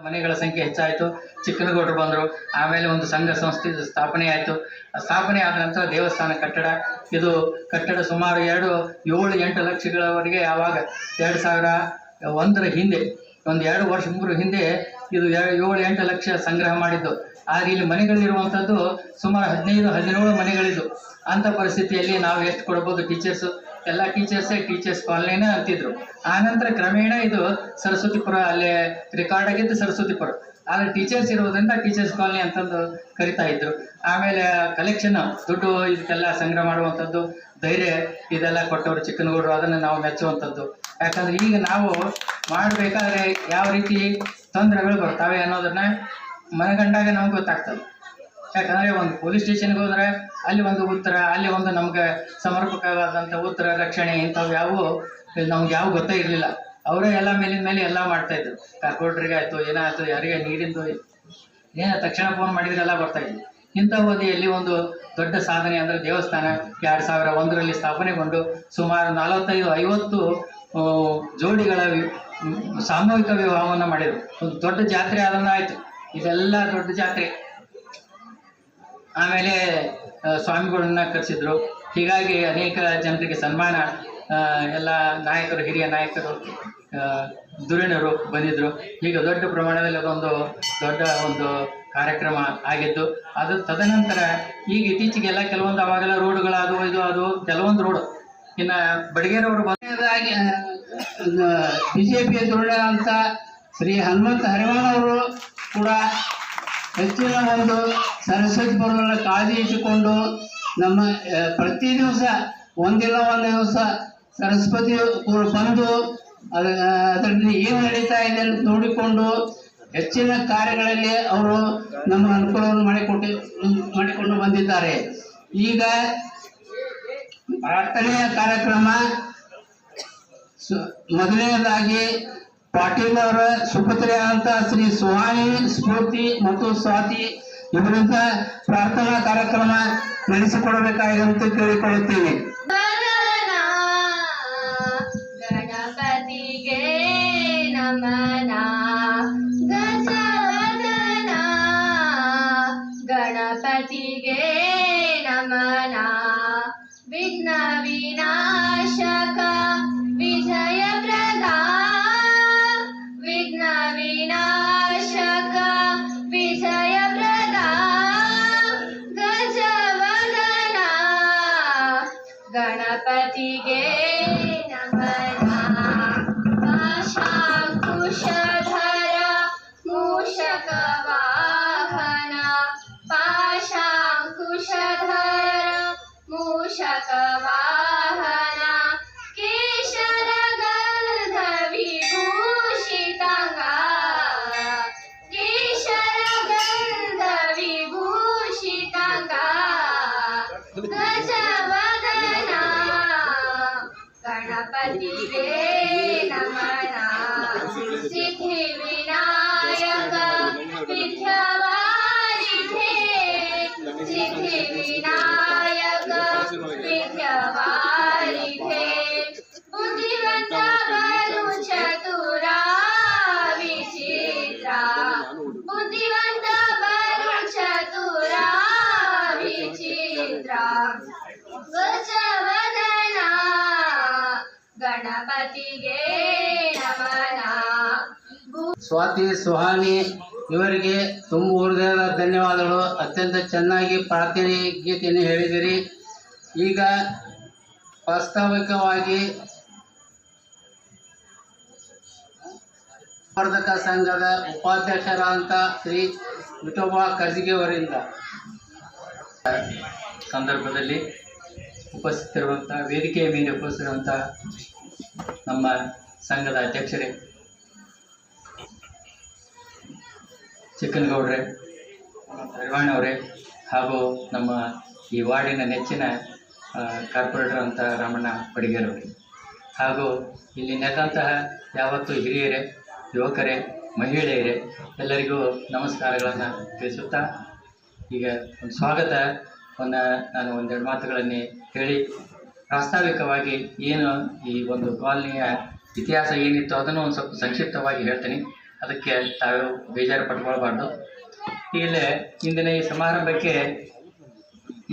ಮನೆಗಳ ಸಂಖ್ಯೆ ಹೆಚ್ಚಾಯಿತು. ಚಿಕ್ಕನಗೌಡರು ಬಂದರು. ಆಮೇಲೆ ಒಂದು ಸಂಘ ಸಂಸ್ಥೆ ಸ್ಥಾಪನೆ ಆಯಿತು. ಸ್ಥಾಪನೆ ಆದ ನಂತರ ದೇವಸ್ಥಾನ ಕಟ್ಟಡ, ಇದು ಕಟ್ಟಡ ಸುಮಾರು 7-8 ಲಕ್ಷಗಳವರೆಗೆ ಆವಾಗ 2001ರ ಹಿಂದೆ, ಒಂದು 2 ವರ್ಷ 3 ಹಿಂದೆ ಇದು 7-8 ಲಕ್ಷ ಸಂಗ್ರಹ ಮಾಡಿದ್ದು. ಆದರೆ ಇಲ್ಲಿ ಮನೆಗಳಿರುವಂಥದ್ದು ಸುಮಾರು 15-17 ಮನೆಗಳಿದ್ದು. ಅಂಥ ಪರಿಸ್ಥಿತಿಯಲ್ಲಿ ನಾವು ಎಷ್ಟು ಕೊಡ್ಬೋದು, ಟೀಚರ್ಸು ಎಲ್ಲ ಟೀಚರ್ಸ್ ಕಾಲೋನಿನೇ ಅಂತಿದ್ರು. ಆನಂತರ ಕ್ರಮೇಣ ಇದು ಸರಸ್ವತಿಪುರ ಅಲ್ಲೇ ರೆಕಾರ್ಡ್ ಆಗಿದ್ದು ಸರಸ್ವತಿಪುರ, ಆದರೆ ಟೀಚರ್ಸ್ ಇರೋದ್ರಿಂದ ಟೀಚರ್ಸ್ ಕಾಲೋನಿ ಅಂತಂದು ಕರಿತಾ ಇದ್ರು. ಆಮೇಲೆ ಕಲೆಕ್ಷನ್ ದುಡ್ಡು ಇದಕ್ಕೆಲ್ಲ ಸಂಗ್ರಹ ಮಾಡುವಂಥದ್ದು ಧೈರ್ಯ ಇದೆಲ್ಲ ಕೊಟ್ಟವರು ಚಿಕ್ಕನಗೌಡರು, ಅದನ್ನು ನಾವು ಮೆಚ್ಚುವಂಥದ್ದು. ಯಾಕಂದ್ರೆ ಈಗ ನಾವು ಮಾಡಬೇಕಾದ್ರೆ ಯಾವ ರೀತಿ ತೊಂದರೆಗಳು ಬರ್ತಾವೆ ಅನ್ನೋದನ್ನ ಮನಗಂಡಾಗ ನಮ್ಗೆ ಗೊತ್ತಾಗ್ತದೆ. ಯಾಕಂದರೆ ಒಂದು ಪೊಲೀಸ್ ಸ್ಟೇಷನ್ಗೆ ಹೋದರೆ ಅಲ್ಲಿ ಒಂದು ಉತ್ತರ, ಅಲ್ಲಿ ಒಂದು ನಮ್ಗೆ ಸಮರ್ಪಕವಾದಂಥ ಉತ್ತರ, ರಕ್ಷಣೆ ಇಂಥವು ನಮ್ಗೆ ಯಾವ ಗೊತ್ತೇ ಇರಲಿಲ್ಲ. ಅವರೇ ಎಲ್ಲ ಮೇಲಿನ ಮೇಲೆ ಎಲ್ಲ ಮಾಡ್ತಾಯಿದ್ರು. ಕಾರ್ಪೊರೇಟ್ರಿಗೆ ಆಯಿತು, ಏನಾಯಿತು, ಯಾರಿಗೆ ನೀರಿಂದು ಏನೋ ತಕ್ಷಣ ಫೋನ್ ಮಾಡಿದ್ರೆಲ್ಲ ಬರ್ತಾಯಿದ್ರು. ಇಂಥ ಅವಧಿಯಲ್ಲಿ ಒಂದು ದೊಡ್ಡ ಸಾಧನೆ ಅಂದರೆ ದೇವಸ್ಥಾನ 2001ರಲ್ಲಿ ಸ್ಥಾಪನೆಗೊಂಡು ಸುಮಾರು 45-50 ಜೋಡಿಗಳ ಸಾಮೂಹಿಕ ವಿವಾಹವನ್ನು ಮಾಡಿದರು. ಒಂದು ದೊಡ್ಡ ಜಾತ್ರೆ ಅದನ್ನು ಆಯಿತು. ಇದೆಲ್ಲ ದೊಡ್ಡ ಜಾತ್ರೆ. ಆಮೇಲೆ ಸ್ವಾಮಿಗಳನ್ನ ಕರೆಸಿದ್ರು. ಹೀಗಾಗಿ ಅನೇಕ ಜನರಿಗೆ ಸನ್ಮಾನ, ಎಲ್ಲ ನಾಯಕರು, ಹಿರಿಯ ನಾಯಕರು, ಧುರೀಣರು ಬಂದಿದ್ದರು. ಹೀಗೆ ದೊಡ್ಡ ಪ್ರಮಾಣದಲ್ಲಿ ಅದೊಂದು ದೊಡ್ಡ ಒಂದು ಕಾರ್ಯಕ್ರಮ ಆಗಿದ್ದು. ಅದು ತದನಂತರ ಈಗ ಇತ್ತೀಚೆಗೆಲ್ಲ ಕೆಲವೊಂದು ಅವಾಗೆಲ್ಲ ರೋಡ್ಗಳು ಅದು ಕೆಲವೊಂದು ರೋಡ್ ಇನ್ನು ಬಡಗೇರವರು ಬಂದಾಗಿ BJPಯ ಧುರೀಣರಂಥ ಶ್ರೀ ಹನುಮಂತ ಹರಿವಾಣ ಅವರು ಕೂಡ ಹೆಚ್ಚಿನ ಒಂದು ಸರಸ್ವತಿಪುರವನ್ನು ಕಾಳಜಿ ಇಟ್ಟುಕೊಂಡು ನಮ್ಮ ಪ್ರತಿ ದಿವಸ ಒಂದಿಲ್ಲ ಒಂದು ದಿವಸ ಸರಸ್ವತಿ ಬಂದು ಅದರಲ್ಲಿ ಏನು ನಡೀತಾ ಇದೆ ಅಂತ ನೋಡಿಕೊಂಡು ಹೆಚ್ಚಿನ ಕಾರ್ಯಗಳಲ್ಲಿ ಅವರು ನಮ್ಮ ಅನುಕೂಲವನ್ನು ಮಾಡಿಕೊಂಡು ಬಂದಿದ್ದಾರೆ. ಈಗ ಪ್ರಾರ್ಥನೆಯ ಕಾರ್ಯಕ್ರಮ ಮೊದಲನೇದಾಗಿ ಪಾಟೀಲ್ ಅವರ ಸುಪುತ್ರಿಯಾದಂಥ ಶ್ರೀ ಸುಹಾನಿ ಸ್ಫೂರ್ತಿ ಮತ್ತು ಸ್ವಾತಿ ಇವರಿಂದ ಪ್ರಾರ್ಥನಾ ಕಾರ್ಯಕ್ರಮ ನಡೆಸಿಕೊಡಬೇಕಾಗಿದೆ ಅಂತ ಕೇಳಿಕೊಳ್ಳುತ್ತೇನೆ. ಗಣಪತಿಗೆ ನಮನ ಗಜವದನ, ಗಣಪತಿಗೆ ನಮನ, ವಿಘ್ನ ವಿನಾಶಕ ವಿಜಯ ಪ್ರದಾ, ವಿಘ್ನ ವಿನಾಶಕ ವಿಜಯ ಪ್ರದಾ, ಗಜವದನ ಗಣಪತಿಗೆ ನಮನ, ಪಾಶಾಂಕುಶಧರ ಮೂಷಕ ವಾಹನ, ಪಾಶಾಂಕುಶಧರ ಮೂಷಕ ವಾಹನ, ಕೇಶರ ಗಂಧ ವಿಭೂಷಿತಾಂಗ, ಕೇಶರ ಗಂಧ ವಿಭೂಷಿತಾಂಗ, ಗಜವದನ ಗಣಪತಿಗೆ ನಮನ, ಸಿದ್ಧಿ ವಿನಾಯಕ ವಿದ್ಯಾವಾರಿಧೇ, ಸಿದ್ಧಿ ವಿನಾಯಕ ವಿದ್ಯಾವಾರಿಧೇ, ಬುದ್ಧಿವಂತ ಬಲು ಚತುರ ವಿಚಿತ್ರ, ಬುದ್ಧಿವಂತ ಬಲು ಚತುರ ವಿಚಿತ್ರ, ಗಜವದನ ಗಣಪತಿಗೆ ನಮನ. ಸ್ವಾತಿ, ಸುಹಾನಿ ಇವರಿಗೆ ತುಂಬ ಹೃದಯದ ಧನ್ಯವಾದಗಳು. ಅತ್ಯಂತ ಚೆನ್ನಾಗಿ ಪ್ರಾರ್ಥನೆ ಗೀತೆಯನ್ನು ಹೇಳಿದಿರಿ. ಈಗ ವಾಸ್ತವಿಕವಾಗಿ ವರ್ಧಕ ಸಂಘದ ಉಪಾಧ್ಯಕ್ಷರಾದಂಥ ಶ್ರೀ ವಿಠೋಬಾ ಕರ್ಜಿಗೆ ಅವರಿಂದ ಸಂದರ್ಭದಲ್ಲಿ ಉಪಸ್ಥಿತಿರುವಂಥ, ವೇದಿಕೆಯ ಮೇಲೆ ಉಪಸ್ಥಿತಿರುವಂಥ ನಮ್ಮ ಸಂಘದ ಅಧ್ಯಕ್ಷರೇ, ಚಿಕ್ಕನಗೌಡ್ರೆ, ಹರಿವಾಣವರೇ, ಹಾಗೂ ನಮ್ಮ ಈ ವಾರ್ಡಿನ ನೆಚ್ಚಿನ ಕಾರ್ಪೊರೇಟರ್ ಅಂತ ರಾಮಣ್ಣ ಬಡಿಗೇರವರಿಗೆ, ಹಾಗೂ ಇಲ್ಲಿ ನೆರೆದಂತಹ ಯಾವತ್ತು ಹಿರಿಯರೇ, ಯುವಕರೇ, ಮಹಿಳೆಯರೇ ಎಲ್ಲರಿಗೂ ನಮಸ್ಕಾರಗಳನ್ನು ತಿಳಿಸುತ್ತಾ ಈಗ ಒಂದು ಸ್ವಾಗತವನ್ನು ನಾನು ಒಂದೆರಡು ಮಾತುಗಳನ್ನೇ ಹೇಳಿ ಪ್ರಾಸ್ತಾವಿಕವಾಗಿ ಏನು ಈ ಒಂದು ಕಾಲನಿಯ ಇತಿಹಾಸ ಏನಿತ್ತು ಅದನ್ನು ಒಂದು ಸ್ವಲ್ಪ ಸಂಕ್ಷಿಪ್ತವಾಗಿ ಹೇಳ್ತೀನಿ. ಅದಕ್ಕೆ ತಾವು ಬೇಜಾರು ಪಟ್ಕೊಳ್ಬಾರ್ದು. ಈಗಲೇ ಇಂದಿನ ಈ ಸಮಾರಂಭಕ್ಕೆ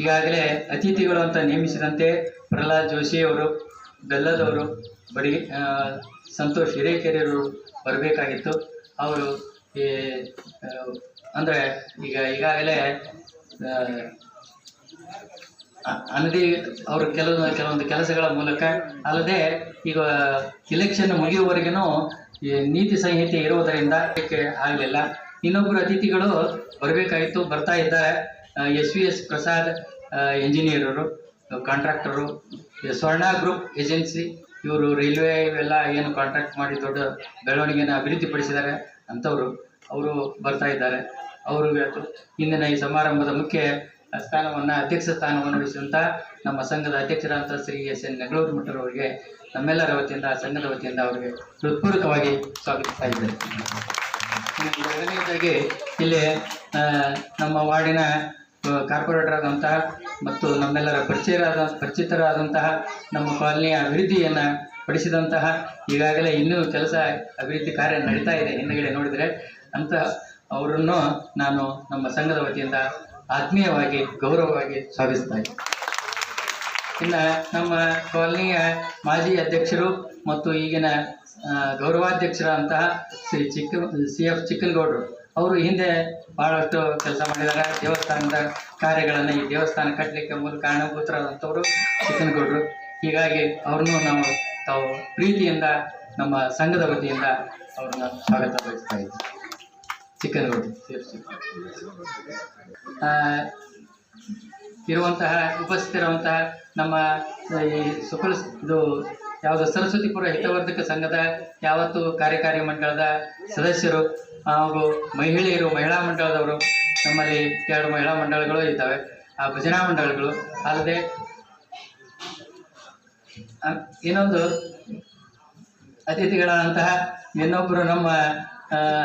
ಈಗಾಗಲೇ ಅತಿಥಿಗಳು ಅಂತ ನೇಮಿಸಿದಂತೆ ಪ್ರಹ್ಲಾದ್ ಜೋಶಿಯವರು, ಬೆಲ್ಲದವರು, ಸಂತೋಷ್ ಹಿರೇಕೆರೆಯವರು ಬರಬೇಕಾಗಿತ್ತು. ಅವರು ಅಂದರೆ ಈಗಾಗಲೇ ಅನ್ನದೇ ಅವರು ಕೆಲವೊಂದು ಕೆಲಸಗಳ ಮೂಲಕ ಅಲ್ಲದೆ ಈಗ ಇಲೆಕ್ಷನ್ ಮುಗಿಯುವವರೆಗೂ ಈ ನೀತಿ ಸಂಹಿತೆ ಇರುವುದರಿಂದ ಅದಕ್ಕೆ ಆಗಲಿಲ್ಲ. ಇನ್ನೊಬ್ಬರು ಅತಿಥಿಗಳು ಬರಬೇಕಾಗಿತ್ತು, ಬರ್ತಾ ಇದ್ದಾರೆ. SVS ಪ್ರಸಾದ್ ಇಂಜಿನಿಯರರು, ಕಾಂಟ್ರಾಕ್ಟರು, ಸ್ವರ್ಣ ಗ್ರೂಪ್ ಏಜೆನ್ಸಿ, ಇವರು ರೈಲ್ವೆ ಇವೆಲ್ಲ ಏನು ಕಾಂಟ್ರಾಕ್ಟ್ ಮಾಡಿ ದೊಡ್ಡ ಬೆಳವಣಿಗೆಯನ್ನು ಅಭಿವೃದ್ಧಿಪಡಿಸಿದ್ದಾರೆ ಅಂಥವರು, ಅವರು ಬರ್ತಾ ಇದ್ದಾರೆ. ಅವರು ಇಂದಿನ ಈ ಸಮಾರಂಭದ ಮುಖ್ಯ ಅಧ್ಯಕ್ಷ ಸ್ಥಾನವನ್ನು ವಹಿಸಿದಂಥ ನಮ್ಮ ಸಂಘದ ಅಧ್ಯಕ್ಷರಾದಂಥ ಶ್ರೀ SN ನೆಗಳೂರು ಮಠರವರಿಗೆ ನಮ್ಮೆಲ್ಲರ ವತಿಯಿಂದ, ಸಂಘದ ವತಿಯಿಂದ ಅವರಿಗೆ ಹೃತ್ಪೂರ್ವಕವಾಗಿ ಸ್ವಾಗತಿಸ್ತಾ ಇದ್ದಾರೆ. ಎರಡನೇದಾಗಿ ಇಲ್ಲಿ ನಮ್ಮ ವಾರ್ಡಿನ ಕಾರ್ಪೊರೇಟರ್ ಆದಂತಹ ಮತ್ತು ನಮ್ಮೆಲ್ಲರ ಪರಿಚಿತರಾದಂತಹ ನಮ್ಮ ಕಾಲನಿಯ ಅಭಿವೃದ್ಧಿಯನ್ನು ಪಡಿಸಿದಂತಹ, ಈಗಾಗಲೇ ಇನ್ನೂ ಕೆಲಸ ಅಭಿವೃದ್ಧಿ ಕಾರ್ಯ ನಡೀತಾ ಇದೆ ಹಿಂದುಗಡೆ ನೋಡಿದರೆ ಅಂತ ಅವರನ್ನು ನಾನು ನಮ್ಮ ಸಂಘದ ವತಿಯಿಂದ ಆತ್ಮೀಯವಾಗಿ, ಗೌರವವಾಗಿ ಸ್ವಾಗತಿಸ್ತಾ ಇದ್ದೀನಿ. ಇನ್ನು ನಮ್ಮ ಕಾಲನಿಯ ಮಾಜಿ ಅಧ್ಯಕ್ಷರು ಮತ್ತು ಈಗಿನ ಗೌರವಾಧ್ಯಕ್ಷರಾದಂತಹ ಶ್ರೀ CF ಚಿಕ್ಕನಗೌಡರು, ಅವರು ಹಿಂದೆ ಭಾಳಷ್ಟು ಕೆಲಸ ಮಾಡಿದ್ದಾರೆ. ದೇವಸ್ಥಾನದ ಕಾರ್ಯಗಳನ್ನು ಈ ದೇವಸ್ಥಾನ ಕಟ್ಟಲಿಕ್ಕೆ ಮೂಲ ಕಾರಣಭೂತರಾದಂಥವರು ಚಿಕ್ಕನಗೌಡರು. ಹೀಗಾಗಿ ಅವ್ರನ್ನೂ ನಾವು ತಾವು ಪ್ರೀತಿಯಿಂದ ನಮ್ಮ ಸಂಘದ ವತಿಯಿಂದ ಅವ್ರನ್ನ ಸ್ವಾಗತ ಬಯಸ್ತಾ ಇದ್ದೀವಿ. ಚಿಕ್ಕನಗೌಡರು ಇರುವಂತಹ ಉಪಸ್ಥಿತರಿರುವಂತಹ ನಮ್ಮ ಈ ಇದು ಯಾವುದು ಸರಸ್ವತಿಪುರ ಹಿತವರ್ಧಕ ಸಂಘದ ಯಾವತ್ತು ಕಾರ್ಯಕಾರಿ ಮಂಡಳದ ಸದಸ್ಯರು ಹಾಗೂ ಮಹಿಳೆಯರು, ಮಹಿಳಾ ಮಂಡಳದವರು, ನಮ್ಮಲ್ಲಿ 2 ಮಹಿಳಾ ಮಂಡಳಗಳು ಇದ್ದಾವೆ, ಆ ಭಜನಾ ಮಂಡಳಗಳು ಅಲ್ಲದೆ ಇನ್ನೊಂದು ಅತಿಥಿಗಳಾದಂತಹ ಇನ್ನೊಬ್ಬರು ನಮ್ಮ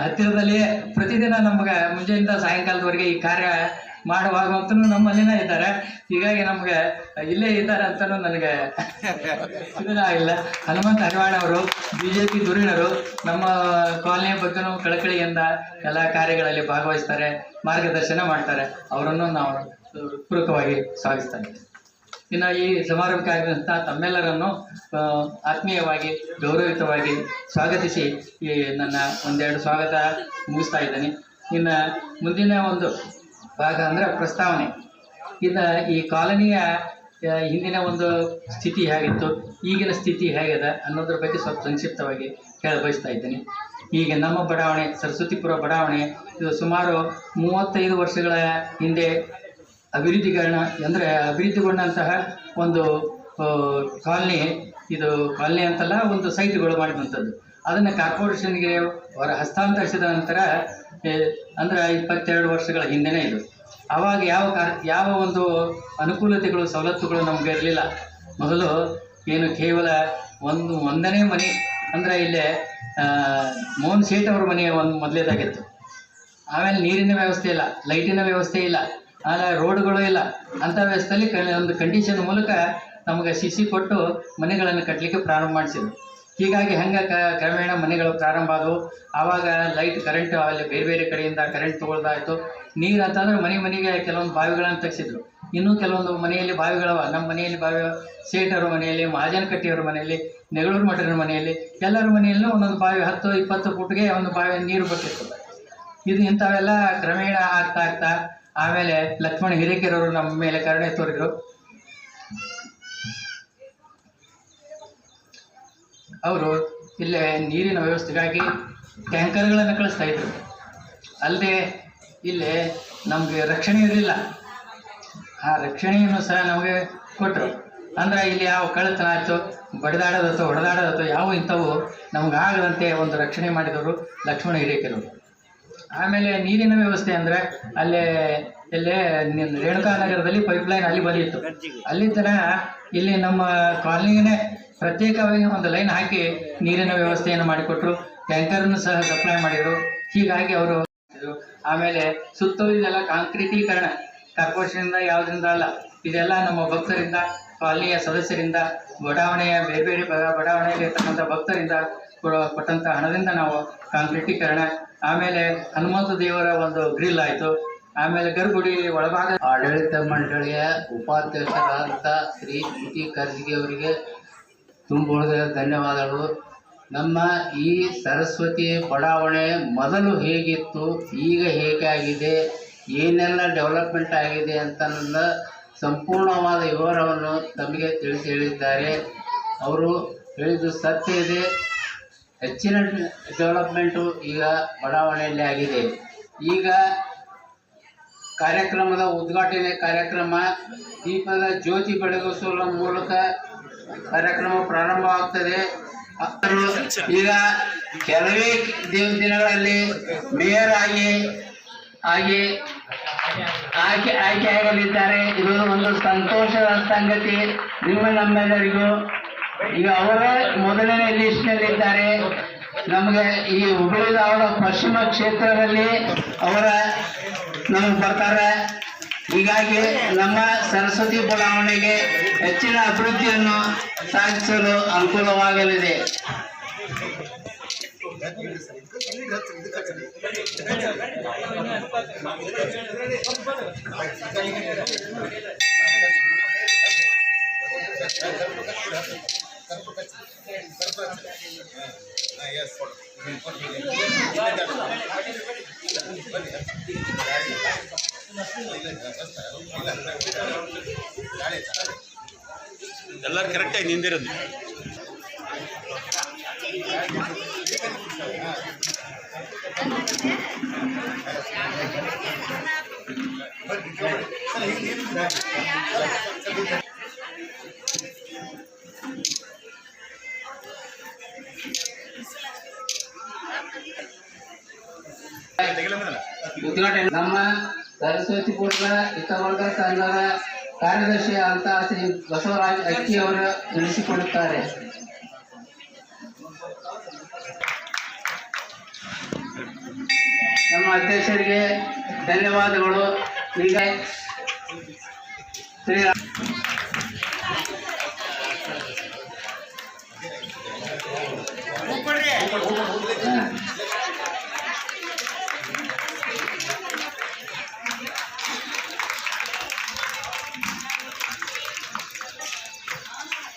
ಹತ್ತಿರದಲ್ಲಿಯೇ ಪ್ರತಿದಿನ ನಮ್ಗೆ ಮುಂಜಾನೆಯಿಂದ ಸಾಯಂಕಾಲದವರೆಗೆ ಈ ಕಾರ್ಯ ಮಾಡುವಾಗಂತೂ ನಮ್ಮಲ್ಲಿನೇ ಇದ್ದಾರೆ. ಹೀಗಾಗಿ ನಮ್ಗೆ ಇಲ್ಲೇ ಇದ್ದಾರೆ ಅಂತಲೂ ನನಗೆ ಇದನ್ನಾಗಿಲ್ಲ. ಹನುಮಂತ ಹರಿವಾಣ ಅವರು BJP ಧುರೀಣರು, ನಮ್ಮ ಕಾಲನಿಯ ಬಗ್ಗೆನೂ ಕಳಕಳಿಯಿಂದ ಎಲ್ಲ ಕಾರ್ಯಗಳಲ್ಲಿ ಭಾಗವಹಿಸ್ತಾರೆ, ಮಾರ್ಗದರ್ಶನ ಮಾಡ್ತಾರೆ. ಅವರನ್ನು ನಾವು ಪೂರ್ವಕವಾಗಿ ಸ್ವಾಗತಿಸ್ತಾ ಇದ್ದೀವಿ. ಇನ್ನು ಈ ಸಮಾರಂಭಕ್ಕೆ ಆಗಿದಂಥ ತಮ್ಮೆಲ್ಲರನ್ನು ಆತ್ಮೀಯವಾಗಿ, ಗೌರವಿತವಾಗಿ ಸ್ವಾಗತಿಸಿ ಈ ನನ್ನ ಒಂದೆರಡು ಸ್ವಾಗತ ಮುಗಿಸ್ತಾ ಇದ್ದೀನಿ. ಇನ್ನು ಮುಂದಿನ ಒಂದು ಭಾಗ ಅಂದರೆ ಪ್ರಸ್ತಾವನೆ. ಇನ್ನು ಈ ಕಾಲನಿಯ ಹಿಂದಿನ ಒಂದು ಸ್ಥಿತಿ ಹೇಗಿತ್ತು, ಈಗಿನ ಸ್ಥಿತಿ ಹೇಗಿದೆ ಅನ್ನೋದ್ರ ಬಗ್ಗೆ ಸ್ವಲ್ಪ ಸಂಕ್ಷಿಪ್ತವಾಗಿ ಹೇಳ ಬಯಸ್ತಾ ಇದ್ದೀನಿ. ಈಗ ನಮ್ಮ ಬಡಾವಣೆ, ಸರಸ್ವತಿಪುರ ಬಡಾವಣೆ, ಇದು ಸುಮಾರು 35 ವರ್ಷಗಳ ಹಿಂದೆ ಅಭಿವೃದ್ಧಿಗೊಂಡಂತಹ ಒಂದು ಕಾಲನಿ. ಇದು ಕಾಲನಿ ಅಂತಲ್ಲ, ಒಂದು ಸೈಟ್ಗಳು ಮಾಡಿದಂಥದ್ದು. ಅದನ್ನು ಕಾರ್ಪೊರೇಷನ್ಗೆ ಹಸ್ತಾಂತರಿಸಿದ ನಂತರ ಅಂದರೆ 22 ವರ್ಷಗಳ ಹಿಂದೆನೇ ಇದು. ಆವಾಗ ಯಾವ ಒಂದು ಅನುಕೂಲತೆಗಳು, ಸವಲತ್ತುಗಳು ನಮಗೆ ಇರಲಿಲ್ಲ. ಮೊದಲು ಏನು ಕೇವಲ ಒಂದನೇ ಮನೆ ಅಂದರೆ ಇಲ್ಲೇ ಮೋಹನ್ ಸೇಠ್ ಅವ್ರ ಮನೆ ಮೊದಲೇದಾಗಿತ್ತು. ಆಮೇಲೆ ನೀರಿನ ವ್ಯವಸ್ಥೆ ಇಲ್ಲ, ಲೈಟಿನ ವ್ಯವಸ್ಥೆ ಇಲ್ಲ, ಆಮೇಲೆ ರೋಡ್ಗಳು ಇಲ್ಲ. ಅಂಥ ವ್ಯವಸ್ಥೆಯಲ್ಲಿ ಒಂದು ಕಂಡೀಷನ್ ಮೂಲಕ ನಮಗೆ CC ಕೊಟ್ಟು ಮನೆಗಳನ್ನು ಕಟ್ಟಲಿಕ್ಕೆ ಪ್ರಾರಂಭ ಮಾಡಿಸಿದ್ರು. ಹೀಗಾಗಿ ಕ್ರಮೇಣ ಮನೆಗಳು ಪ್ರಾರಂಭ ಆದವು. ಆವಾಗ ಲೈಟ್, ಕರೆಂಟ್ ಅಲ್ಲಿ ಬೇರೆ ಬೇರೆ ಕಡೆಯಿಂದ ಕರೆಂಟ್ ತೊಗೊಳ್ದಾಯಿತು. ನೀರು ಅಂತಂದರೆ ಮನೆಗೆ ಕೆಲವೊಂದು ಬಾವಿಗಳನ್ನು ತೆಗೆಸಿದ್ರು. ಇನ್ನೂ ಕೆಲವೊಂದು ಮನೆಯಲ್ಲಿ ಬಾವಿಗಳವ. ನಮ್ಮ ಮನೆಯಲ್ಲಿ ಬಾವಿ, ಸೇಠರ ಮನೆಯಲ್ಲಿ, ಮಹಾಜನ ಕಟ್ಟಿಯವರ ಮನೆಯಲ್ಲಿ, ನೆಗಳೂರು ಮಠರ ಮನೆಯಲ್ಲಿ, ಎಲ್ಲರ ಮನೆಯಲ್ಲೂ ಒಂದೊಂದು ಬಾವಿ 10-20 ಫುಟ್ಗೆ ಒಂದು ಬಾವಿ ನೀರು ಬರ್ತಿತ್ತು. ಇಂಥವೆಲ್ಲ ಕ್ರಮೇಣ ಆಗ್ತಾ ಆಮೇಲೆ ಲಕ್ಷ್ಮಣ ಹಿರೇಕೆರವರು ನಮ್ಮ ಮೇಲೆ ಕರುಣೆ ತೋರಿದ್ರು. ಅವರು ಇಲ್ಲೇ ನೀರಿನ ವ್ಯವಸ್ಥೆಗಾಗಿ ಟ್ಯಾಂಕರ್ಗಳನ್ನು ಕಳಿಸ್ತಾ ಇದ್ರು. ಅಲ್ಲದೆ ಇಲ್ಲೇ ನಮಗೆ ರಕ್ಷಣೆ ಇರಲಿಲ್ಲ. ಆ ರಕ್ಷಣೆಯನ್ನು ಸಹ ನಮಗೆ ಕೊಟ್ಟರು. ಅಂದರೆ ಇಲ್ಲಿ ಯಾವ ಕಳ್ಳತನ ಆಯಿತು, ಬಡಿದಾಡೋದತ್ತೋ ಹೊಡೆದಾಡೋದತ್ತೋ ಯಾವ ಇಂಥವು ನಮ್ಗೆ ಆಗದಂತೆ ಒಂದು ರಕ್ಷಣೆ ಮಾಡಿದವರು ಲಕ್ಷ್ಮಣ ಹಿರೇಕೆರವರು. ಆಮೇಲೆ ನೀರಿನ ವ್ಯವಸ್ಥೆ ಅಂದರೆ ಅಲ್ಲೇ ಇಲ್ಲೇ ರೇಣುಕಾನಗರದಲ್ಲಿ ಪೈಪ್ಲೈನ್ ಅಲ್ಲಿ ಬಂದಿತ್ತು. ಅಲ್ಲಿ ತನಕ ಇಲ್ಲಿ ನಮ್ಮ ಕಾಲನಿಗೆ ಪ್ರತ್ಯೇಕವಾಗಿ ಒಂದು ಲೈನ್ ಹಾಕಿ ನೀರಿನ ವ್ಯವಸ್ಥೆಯನ್ನು ಮಾಡಿಕೊಟ್ರು. ಟ್ಯಾಂಕರ್ನ್ನು ಸಹ ಸಪ್ಲೈ ಮಾಡಿದರು. ಹೀಗಾಗಿ ಅವರು ಆಮೇಲೆ ಸುತ್ತಲಿದೆಲ್ಲ ಕಾಂಕ್ರೀಟೀಕರಣ ಕಾರ್ಪೊರೇಷನಿಂದ ಯಾವುದರಿಂದ ಅಲ್ಲ, ಇದೆಲ್ಲ ನಮ್ಮ ಭಕ್ತರಿಂದ, ಕಾಲನಿಯ ಸದಸ್ಯರಿಂದ, ಬಡಾವಣೆಯ ಬೇರೆ ಬೇರೆ ಬಡಾವಣೆಯಲ್ಲಿ ಇರ್ತಕ್ಕಂಥ ಭಕ್ತರಿಂದ ಕೊಟ್ಟಂಥ ಹಣದಿಂದ ನಾವು ಕಾಂಕ್ರೀಟೀಕರಣ, ಆಮೇಲೆ ಹನುಮಂತ ದೇವರ ಒಂದು ಗ್ರಿಲ್ ಆಯಿತು, ಆಮೇಲೆ ಗರ್ಭಗುಡಿ ಒಳಭಾಗ. ಆಡಳಿತ ಮಂಡಳಿಯ ಉಪಾಧ್ಯಕ್ಷರಾದಂಥ ಶ್ರೀ ಶ್ರುತಿ ಕರ್ಜಿಗೆ ಅವರಿಗೆ ತುಂಬ ಧನ್ಯವಾದಗಳು. ನಮ್ಮ ಈ ಸರಸ್ವತಿ ಬಡಾವಣೆ ಮೊದಲು ಹೇಗಿತ್ತು, ಈಗ ಹೇಗೆ ಆಗಿದೆ, ಏನೆಲ್ಲ ಡೆವಲಪ್ಮೆಂಟ್ ಆಗಿದೆ ಅಂತ ನನ್ನ ಸಂಪೂರ್ಣವಾದ ವಿವರವನ್ನು ತಮಗೆ ತಿಳಿಸಿ ಹೇಳಿದ್ದಾರೆ. ಅವರು ಹೇಳಿದ್ದು ಸತ್ಯ ಇದೆ. ಹೆಚ್ಚಿನ ಡೆವಲಪ್ಮೆಂಟು ಈಗ ಬಡಾವಣೆಯಲ್ಲಿ ಆಗಿದೆ. ಈಗ ಕಾರ್ಯಕ್ರಮದ ಉದ್ಘಾಟನೆ ಕಾರ್ಯಕ್ರಮ ದೀಪದ ಜ್ಯೋತಿ ಬೆಳಗಿಸುವ ಮೂಲಕ ಕಾರ್ಯಕ್ರಮ ಪ್ರಾರಂಭವಾಗ್ತದೆ. ಈಗ ಕೆಲವೇ ದಿನಗಳಲ್ಲಿ ಮೇಯರ್ ಆಯ್ಕೆಯಾಗಲಿದ್ದಾರೆ. ಇದು ಒಂದು ಸಂತೋಷದ ಸಂಗತಿ ನಮ್ಮೆಲ್ಲರಿಗೂ. ಈಗ ಅವರೇ ಮೊದಲನೇ ಲಿಸ್ಟ್ನಲ್ಲಿದ್ದಾರೆ. ನಮಗೆ ಈ ಹುಬ್ಬಳ್ಳಿ ಧಾರವಾಡ ಪಶ್ಚಿಮ ಕ್ಷೇತ್ರದಲ್ಲಿ ನಮಗೆ ಬರ್ತಾರೆ. ಹೀಗಾಗಿ ನಮ್ಮ ಸರಸ್ವತಿ ಬಡಾವಣೆಗೆ ಹೆಚ್ಚಿನ ಅಭಿವೃದ್ಧಿಯನ್ನು ಸಾಧಿಸಲು ಅನುಕೂಲವಾಗಲಿದೆ. ಎಲ್ಲರೂ ಕರೆಕ್ಟಾಗಿ ನಿಂದಿರೋದು. ಉದ್ಘಾಟನೆ ನಮ್ಮ ಸರಸ್ವತಿ ಪೂರ್ವ ಹಿತವರ್ಗ ಸಂಘದ ಕಾರ್ಯದರ್ಶಿ ಅಂತ ಶ್ರೀ ಬಸವರಾಜ್ ಅಕ್ಕಿ ಅವರು ತಿಳಿಸಿಕೊಡುತ್ತಾರೆ. ನಮ್ಮ ಅಧ್ಯಕ್ಷರಿಗೆ ಧನ್ಯವಾದಗಳು. ಈಗ ಶ್ರೀ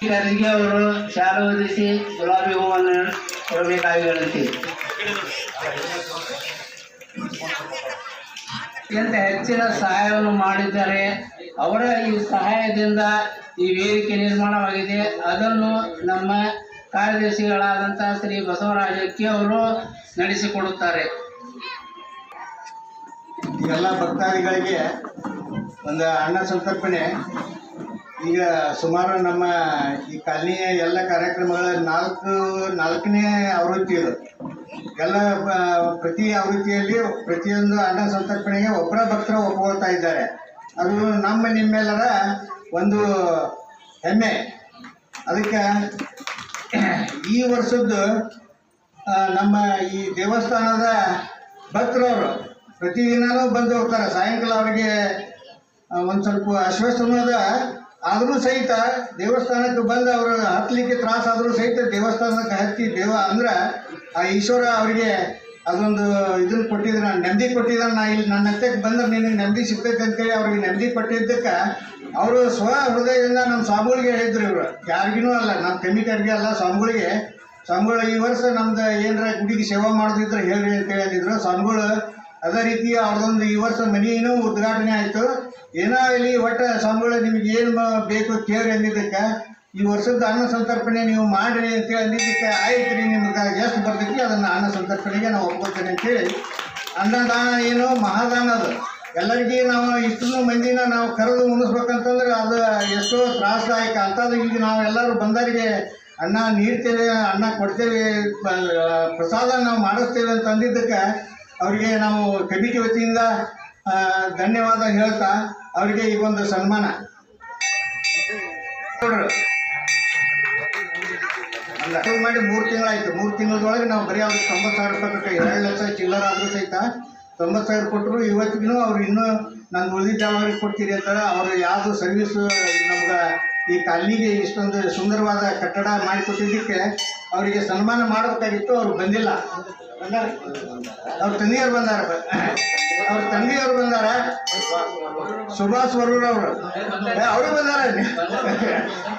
ಖರ್ಗೆ ಅವರು ಶಾಲೆ ಓದಿಸಿ ಗುಲಾಬಿ ಹೂವನ್ನು ಕೊಡಬೇಕಾಗಿ ವಿನಂತಿ. ಅತ್ಯಂತ ಹೆಚ್ಚಿನ ಸಹಾಯವನ್ನು ಮಾಡಿದ್ದಾರೆ. ಅವರ ಈ ಸಹಾಯದಿಂದ ಈ ವೇದಿಕೆ ನಿರ್ಮಾಣವಾಗಿದೆ. ಅದನ್ನು ನಮ್ಮ ಕಾರ್ಯದರ್ಶಿಗಳಾದಂಥ ಶ್ರೀ ಬಸವರಾಜ ಅಕ್ಕಿ ಅವರು ನಡೆಸಿಕೊಡುತ್ತಾರೆ. ಎಲ್ಲ ಭಕ್ತಾದಿಗಳಿಗೆ ಒಂದು ಅನ್ನ ಸಂತರ್ಪಣೆ. ಈಗ ಸುಮಾರು ನಮ್ಮ ಈ ಕಾಲನಿಯ ಎಲ್ಲ ಕಾರ್ಯಕ್ರಮಗಳ ನಾಲ್ಕನೇ ಆವೃತ್ತಿ ಇದು. ಎಲ್ಲ ಪ್ರತಿ ಆವೃತ್ತಿಯಲ್ಲಿ ಪ್ರತಿಯೊಂದು ಅನ್ನ ಸಂತರ್ಪಣೆಗೆ ಒಬ್ಬರ ಭಕ್ತರು ಒಪ್ಕೊಳ್ತಾ ಇದ್ದಾರೆ. ಅದು ನಿಮ್ಮೆಲ್ಲರ ಒಂದು ಹೆಮ್ಮೆ. ಅದಕ್ಕೆ ಈ ವರ್ಷದ್ದು ನಮ್ಮ ಈ ದೇವಸ್ಥಾನದ ಭಕ್ತರವರು ಪ್ರತಿದಿನವೂ ಬಂದು ಹೋಗ್ತಾರೆ. ಸಾಯಂಕಾಲ ಅವರಿಗೆ ಒಂದು ಸ್ವಲ್ಪ ಅಸ್ವಸ್ಥನದ ಆದರೂ ಸಹಿತ ದೇವಸ್ಥಾನಕ್ಕೆ ಬಂದು ಅವರು ಹತ್ತಲಿಕ್ಕೆ ತ್ರಾಸಾದರೂ ಸಹಿತ ದೇವಸ್ಥಾನಕ್ಕೆ ಹತ್ತಿ ಅಂದ್ರೆ ಆ ಈಶ್ವರ ಅವರಿಗೆ ಅದೊಂದು ಇದನ್ನು ಕೊಟ್ಟಿದ್ರೆ, ನೆಮ್ಮದಿ ಕೊಟ್ಟಿದ್ರೆ. ಇಲ್ಲಿ ನನ್ನ ಹತ್ತಕ್ಕೆ ಬಂದ್ರೆ ನಿನಗೆ ನೆಮ್ಮದಿ ಸಿಗ್ತೈತೆ ಅಂತೇಳಿ ಅವ್ರಿಗೆ ನೆಮ್ಮದಿ ಕೊಟ್ಟಿದ್ದಕ್ಕೆ ಅವರು ಹೃದಯದಿಂದ ನಮ್ಮ ಸ್ವಾಮಿಗಳಿಗೆ ಹೇಳಿದ್ರು. ಇವರು ಯಾರಿಗೂ ಅಲ್ಲ, ನಮ್ಮ ಕಮಿಟಿಯವ್ರಿಗೆ ಅಲ್ಲ, ಸ್ವಾಮಿಗಳು ಈ ವರ್ಷ ನಮ್ದು ಏನಾರ ಗುಡಿಗೆ ಸೇವಾ ಮಾಡೋದಿದ್ರೆ ಹೇಳ್ರಿ ಅಂತ ಹೇಳಿದ್ರು. ಸ್ವಾಮಿಗಳು ಅದೇ ರೀತಿ ಅವ್ರದ್ದೊಂದು ಈ ವರ್ಷ ಮನೆಯೂ ಉದ್ಘಾಟನೆ ಆಯಿತು. ಏನೋ ಇಲ್ಲಿ ಒಟ್ಟು ಸ್ವಾಮಿಗಳು ನಿಮ್ಗೆ ಏನು ಬೇಕು ಕೇಳಿ ಅಂದಿದ್ದಕ್ಕೆ ಈ ವರ್ಷದ ಅನ್ನ ಸಂತರ್ಪಣೆ ನೀವು ಮಾಡಿರಿ ಅಂತೇಳಿ ಅಂದಿದ್ದಕ್ಕೆ ಆಯ್ತು ರೀ, ನಿಮ್ಗೆ ಎಷ್ಟು ಬರ್ತೈತಿ ಅದನ್ನು ಅನ್ನ ಸಂತರ್ಪಣೆಗೆ ನಾವು ಒಪ್ಕೊಳ್ತೇನೆ ಅಂತೇಳಿ. ಅನ್ನದಾನ ಏನು ಮಹಾದಾನ ಅದು. ಎಲ್ಲರಿಗೂ ನಾವು ಇಷ್ಟು ಮಂದಿನ ನಾವು ಕರೆದು ಉಣಿಸ್ಬೇಕಂತಂದ್ರೆ ಅದು ಎಷ್ಟೋ ತ್ರಾಸದಾಯಕ. ಅಂಥದ್ದು ಈಗ ನಾವು ಎಲ್ಲರೂ ಬಂದವರಿಗೆ ಅನ್ನ ನೀಡ್ತೇವೆ, ಅನ್ನ ಕೊಡ್ತೇವೆ, ಪ್ರಸಾದ ನಾವು ಮಾಡಿಸ್ತೇವೆ ಅಂತ ಅಂದಿದ್ದಕ್ಕೆ ಅವರಿಗೆ ನಾವು ಕಮಿಟಿ ವತಿಯಿಂದ ಧನ್ಯವಾದ ಹೇಳ್ತಾ ಅವರಿಗೆ ಈಗ ಒಂದು ಸನ್ಮಾನ ನೋಡ್ರಿ. ಅಲ್ಲ ಶುರು ಮಾಡಿ 3 ತಿಂಗಳಾಯ್ತು. 3 ತಿಂಗಳದೊಳಗೆ ನಾವು ಬರೀ ಅವ್ರಿಗೆ 90,000 ರೂಪಾಯಿ ಕೊಟ್ಟು 2 ಲಕ್ಷ ಚಿಲ್ಲರ ಆದರೂ ಸಹಿತ 90,000 ಕೊಟ್ಟರು. ಇವತ್ತಿಗೂ ಅವ್ರು ಇನ್ನೂ ನಾನು ಉಳಿದಿದ್ದ ಅವ್ರಿಗೆ ಕೊಡ್ತೀರಿ ಅಂತಾರೆ. ಅವರು ಯಾವುದು ಸರ್ವಿಸ್ ನಮ್ಗೆ ಈ ಕಾಲನಿಗೆ ಇಷ್ಟೊಂದು ಸುಂದರವಾದ ಕಟ್ಟಡ ಮಾಡಿಕೊಟ್ಟಿದ್ದಕ್ಕೆ ಅವರಿಗೆ ಸನ್ಮಾನ ಮಾಡಬೇಕಾಗಿತ್ತು. ಅವ್ರು ಬಂದಿಲ್ಲ. ಅವ್ರ ತಂದೆಯವ್ರು ಬಂದಾರ. ಅವ್ರ ತಂದೆಯವ್ರು ಬಂದಾರ. ಸುಭಾಷ್ ವರೂರ್ ಅವರು ಅವರು ಬಂದಾರ.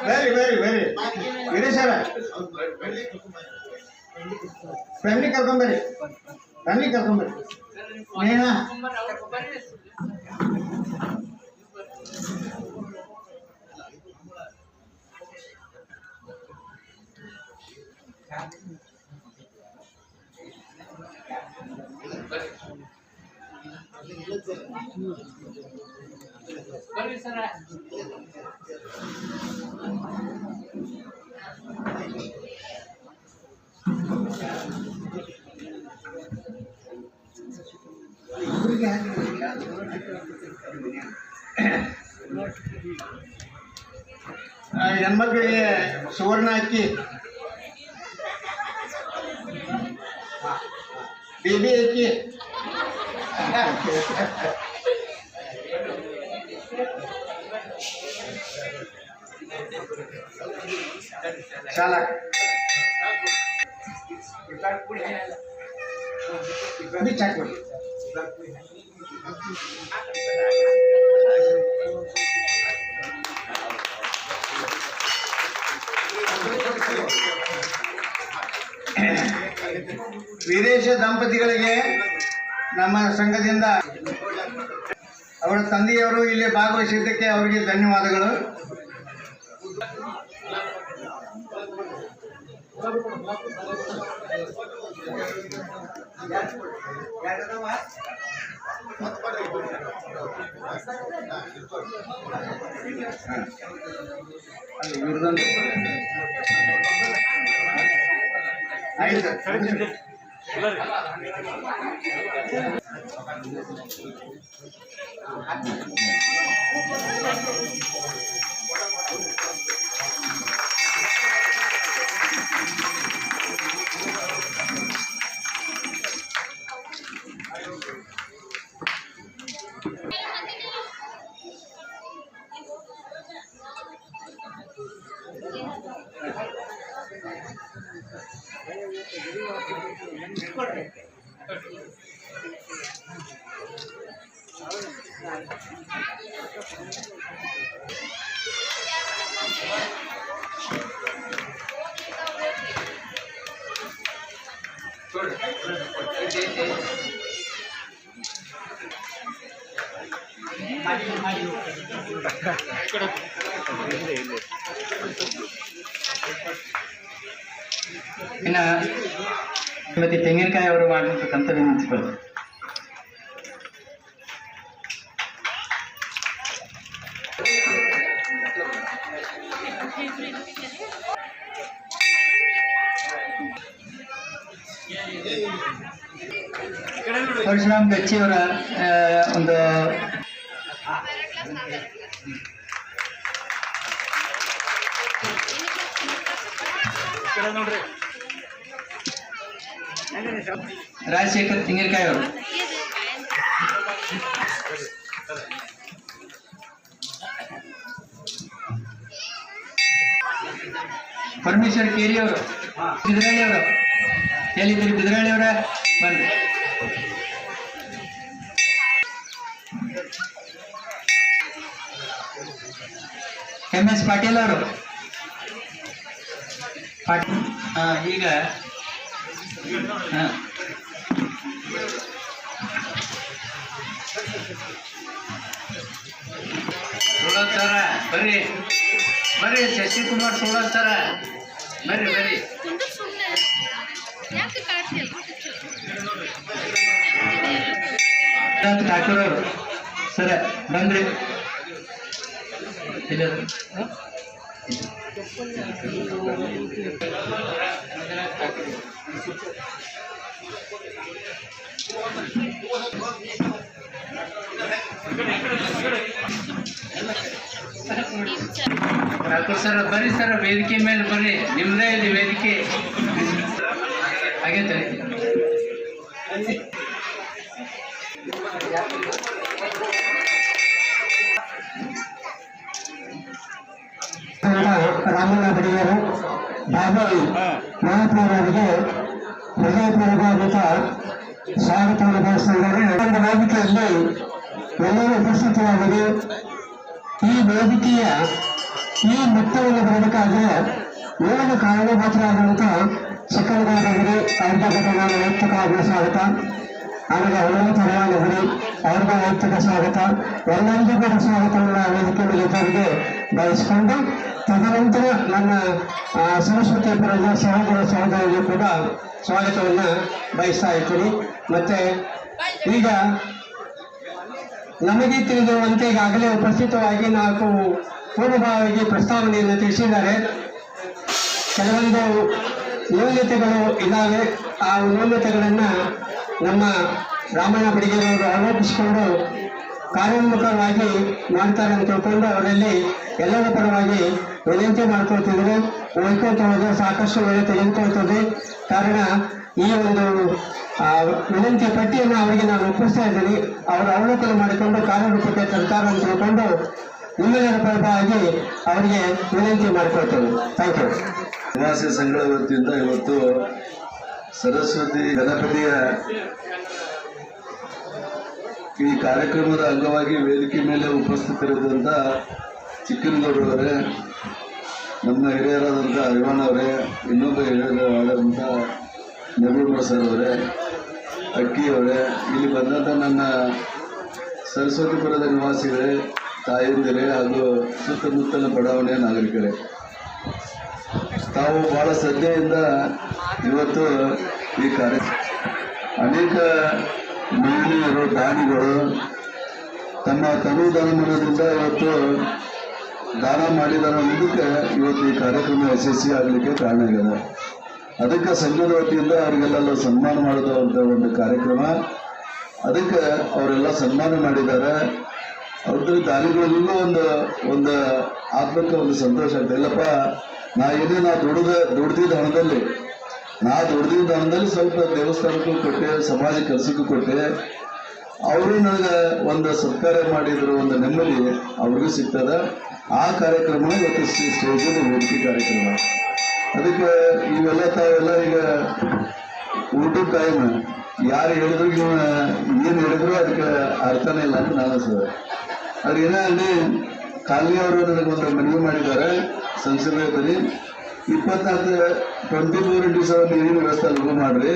ವೆರಿ ವೆರಿ ವೆರಿ ವೆರಿ ಸರ. ಫ್ಯಾಮಿಲಿ ಕರ್ಕೊಂಬರ್ರಿ. ಫ್ಯಾಮಿಲಿ ಕರ್ಕೊಂಬರ್ರಿ. ನೇಹಾ ಹೆಣ್ಮಕ್ಳಿಗೆ ಸುವರ್ಣ ಅಕ್ಕಿ, ಬೇಬಿ ಅಕ್ಕಿ, ಶಾಲಾ ಚಾಕೊಡಿ. ವಿದೇಶ ದಂಪತಿಗಳಿಗೆ ನಮ್ಮ ಸಂಘದಿಂದ ಅವರ ತಂದೆಯವರು ಇಲ್ಲಿ ಭಾಗವಹಿಸಿದ್ದಕ್ಕೆ ಅವರಿಗೆ ಧನ್ಯವಾದಗಳು. ಆಯ್ತು. ಇನ್ನು ಶ್ರೀಮತಿ ತೆಂಗಿನಕಾಯಿ ಅವರು ಮಾಡಿರ್ತಕ್ಕಂಥ ವಿನಂತಿಗಳು. ಪರಶುರಾಮ್ ಗಚ್ಚಿಯವರ ಒಂದು ರಾಜಶೇಖರ್ ತೆಂಗಿನಕಾಯಿ ಅವರು ಪರಮೇಶ್ವರ್ ಕೇರಿ ಅವರು ಬಿದ್ರಳ್ಳಿ ಅವರು ಎಲ್ಲಿದ್ದೀರಿ? ಬಿದ್ರಳ್ಳಿ ಅವರ ಬನ್ನಿ. MS ಪಾಟೀಲ್ ಅವರು ಈಗ ಸೋಳತ್ ಸರ ಬರ್ರಿ ಬರ್ರಿ. ಶಶಿಕುಮಾರ್ ಸೋಳತ್ ಸರ ಬರ್ರಿ ಬರ್ರಿ. ಠಾಕೂರ್ ಅವರು ಸರ ಬಂದ್ರಿ. ಠಾಕೂರ್ ಸರ್ ಬರ್ರಿ ಸರ್, ವೇದಿಕೆ ಮೇಲೆ ಬರ್ರಿ, ನಿಮ್ದೇ ಇದೆ ವೇದಿಕೆ. ಆಗೈತೆ ರಾಮಣ್ಣ ಬಡಿಯರು ಬಾಬಾಯಿ ಮಹಾತ್ಮರವರಿಗೆ ಹೃದಯಪೂರ್ವಕ ಸ್ವಾಗತವನ್ನು ಬಯಸಿದ್ದಾರೆ. ಒಂದು ವೇದಿಕೆಯಲ್ಲಿ ಎಲ್ಲರೂ ಉಪಸ್ಥಿತರಾಗಿದೆ. ಈ ವೇದಿಕೆಯ ಈ ಮೊತ್ತವನ್ನು ಬರಬೇಕಾದ್ರೆ ಏಳು ಕಾರಣಭೂತರಾದಂಥ ಚಿಕ್ಕನಗರವರಿಗೆ ಅವ್ರಿಗೆ ನಾನು ವೈಯಕ್ತಿಕವಾದ ಸ್ವಾಗತ, ಆಮೇಲೆ ಹನುಮಂತ ಹರವಾನವರಿ ಅವ್ರಿಗೆ ವೈಯಕ್ತಿಕ ಸ್ವಾಗತ, ಎಲ್ಲರಿಗೂ ಕೂಡ ಸ್ವಾಗತವನ್ನು ವೇದಿಕೆ ಮೇಲೆ ಬಯಸಿಕೊಂಡು ತದನಂತರ ನನ್ನ ಸರಸ್ವತಿ ಪುರದ ಸಹೋದರ ಸಹೋದರಿಗೂ ಕೂಡ ಸ್ವಾಗತವನ್ನು ಬಯಸ್ತಾ ಇದ್ದೀನಿ. ಮತ್ತೆ ಈಗ ನಮಗೆ ತಿಳಿದಿರುವಂತೆ ಈಗಾಗಲೇ ಉಪಸ್ಥಿತವಾಗಿ ನಾಲ್ಕು ಪೂರ್ವಭಾವಿಗೆ ಪ್ರಸ್ತಾವನೆಯನ್ನು ತಿಳಿಸಿದ್ದಾರೆ. ಕೆಲವೊಂದು ನ್ಯೂನತೆಗಳು ಇದ್ದಾವೆ. ಆ ನ್ಯೂನತೆಗಳನ್ನು ನಮ್ಮ ರಾಮಣ್ಣ ಬಡಿಗೇರವರು ಆರೋಪಿಸಿಕೊಂಡು ಕಾರ್ಯೋನ್ಮುಖವಾಗಿ ಮಾಡ್ತಾರೆ ಅಂತ ತಿಳ್ಕೊಂಡು ಅವರಲ್ಲಿ ಎಲ್ಲರ ಪರವಾಗಿ ವಿನಂತಿ ಮಾಡ್ಕೊಳ್ತಿದ್ರು. ಓದ್ಕೊಳ್ತಾ ಹೋದ್ರೆ ಸಾಕಷ್ಟು ವೇಳೆ ತೆಗೆದುಕೊಳ್ತದೆ. ಕಾರಣ ಈ ಒಂದು ವಿನಂತಿ ಪಟ್ಟಿಯನ್ನು ಅವರಿಗೆ ನಾನು ಒಪ್ಪಿಸ್ತಾ ಇದ್ದೀನಿ. ಅವರು ಅವಲೋಕನ ಮಾಡಿಕೊಂಡು ಕಾರ್ಯರೂಪಕ್ಕೆ ತರ್ತಾರೆ ಅಂತ ತಿಳ್ಕೊಂಡು ನಿಮ್ಮೆಲ್ಲರ ಪರವಾಗಿ ಅವರಿಗೆ ವಿನಂತಿ ಮಾಡಿಕೊಳ್ತೇವೆ. Thank you. ನಿವಾಸಿ ಸಂಘದ ವತಿಯಿಂದ ಇವತ್ತು ಸರಸ್ವತಿ ಗಣಪತಿಯ ಈ ಕಾರ್ಯಕ್ರಮದ ಅಂಗವಾಗಿ ವೇದಿಕೆ ಮೇಲೆ ಉಪಸ್ಥಿತರಿದ್ದಂಥ ಚಿಕ್ಕನಗೌಡರವರೇ, ನಮ್ಮ ಹಿರಿಯರಾದಂಥ ಹರಿವಾಣವರೇ, ಇನ್ನೊಬ್ಬ ಹಿರಿಯರಾದಂಥ ನರೂರ್ ಸರ್ ಅವರೇ, ಅಕ್ಕಿಯವರೇ, ಇಲ್ಲಿ ಬಂದಂಥ ನನ್ನ ಸರಸ್ವತಿಪುರದ ನಿವಾಸಿಗಳೇ, ತಾಯಂದಿರೇ ಹಾಗೂ ಸುತ್ತಮುತ್ತಲ ಬಡಾವಣೆಯ ನಾಗರಿಕರೇ, ತಾವು ಬಹಳ ಶ್ರದ್ಧೆಯಿಂದ ಇವತ್ತು ಈ ಕಾರ್ಯ ಅನೇಕ ಮಹಿಳೆಯರು ದಾನಿಗಳು ತಮ್ಮ ತನುದಾನದಿಂದ ಇವತ್ತು ದಾನ ಮಾಡಿದರ ಮುಂದಕ್ಕೆ ಇವತ್ತು ಈ ಕಾರ್ಯಕ್ರಮ ಯಶಸ್ವಿ ಆಗಲಿಕ್ಕೆ ಕಾರಣ ಆಗಿದೆ. ಅದಕ್ಕೆ ಸಂಘದ ವತಿಯಿಂದ ಅವರಿಗೆಲ್ಲ ಸನ್ಮಾನ ಮಾಡುವಂಥ ಒಂದು ಕಾರ್ಯಕ್ರಮ. ಅದಕ್ಕೆ ಅವರೆಲ್ಲ ಸನ್ಮಾನ ಮಾಡಿದ್ದಾರೆ. ಅವ್ರದ್ದು ದಾನಿಗಳಿಗೂ ಒಂದು ಆತ್ಮಕ್ಕೆ ಒಂದು ಸಂತೋಷ ಆಗ್ತದೆ. ಇಲ್ಲಪ್ಪ ದುಡ್ದಿದ್ದ ಹಣದಲ್ಲಿ ಸ್ವಲ್ಪ ದೇವಸ್ಥಾನಕ್ಕೂ ಕೊಟ್ಟೆ, ಸಮಾಜ ಕೆಲಸಕ್ಕೂ ಕೊಟ್ಟೆ. ಅವರು ನನಗೆ ಒಂದು ಸತ್ಕಾರ ಮಾಡಿದ್ರು, ಒಂದು ನೆಮ್ಮದಿ ಅವ್ರಿಗೂ ಸಿಗ್ತದ. ಆ ಕಾರ್ಯಕ್ರಮ ಇವತ್ತು ಸ್ಟೇಜಲ್ಲಿ ವೇದಿಕೆ ಕಾರ್ಯಕ್ರಮ. ಅದಕ್ಕೆ ಇವೆಲ್ಲ ತಾವೆಲ್ಲ ಈಗ ಊಟದ ಟೈಮ್ ಯಾರು ಹೇಳಿದ್ರು ಏನು ಹೇಳಿದ್ರು ಅದಕ್ಕೆ ಅರ್ಥನೇ ಇಲ್ಲ ಅಂತ ನಾನು ಅನ್ಸದೆ. ಅವ್ರು ಏನೇ ಅಲ್ಲಿ ಕಾಲನಿ ಅವರು ನನಗೊಂದು ಮನವಿ ಮಾಡಿದ್ದಾರೆ ಸಂಸದರಲ್ಲಿ 24/7 ನೀರಿನ ವ್ಯವಸ್ಥೆ ಅನುಭವ ಮಾಡ್ರಿ,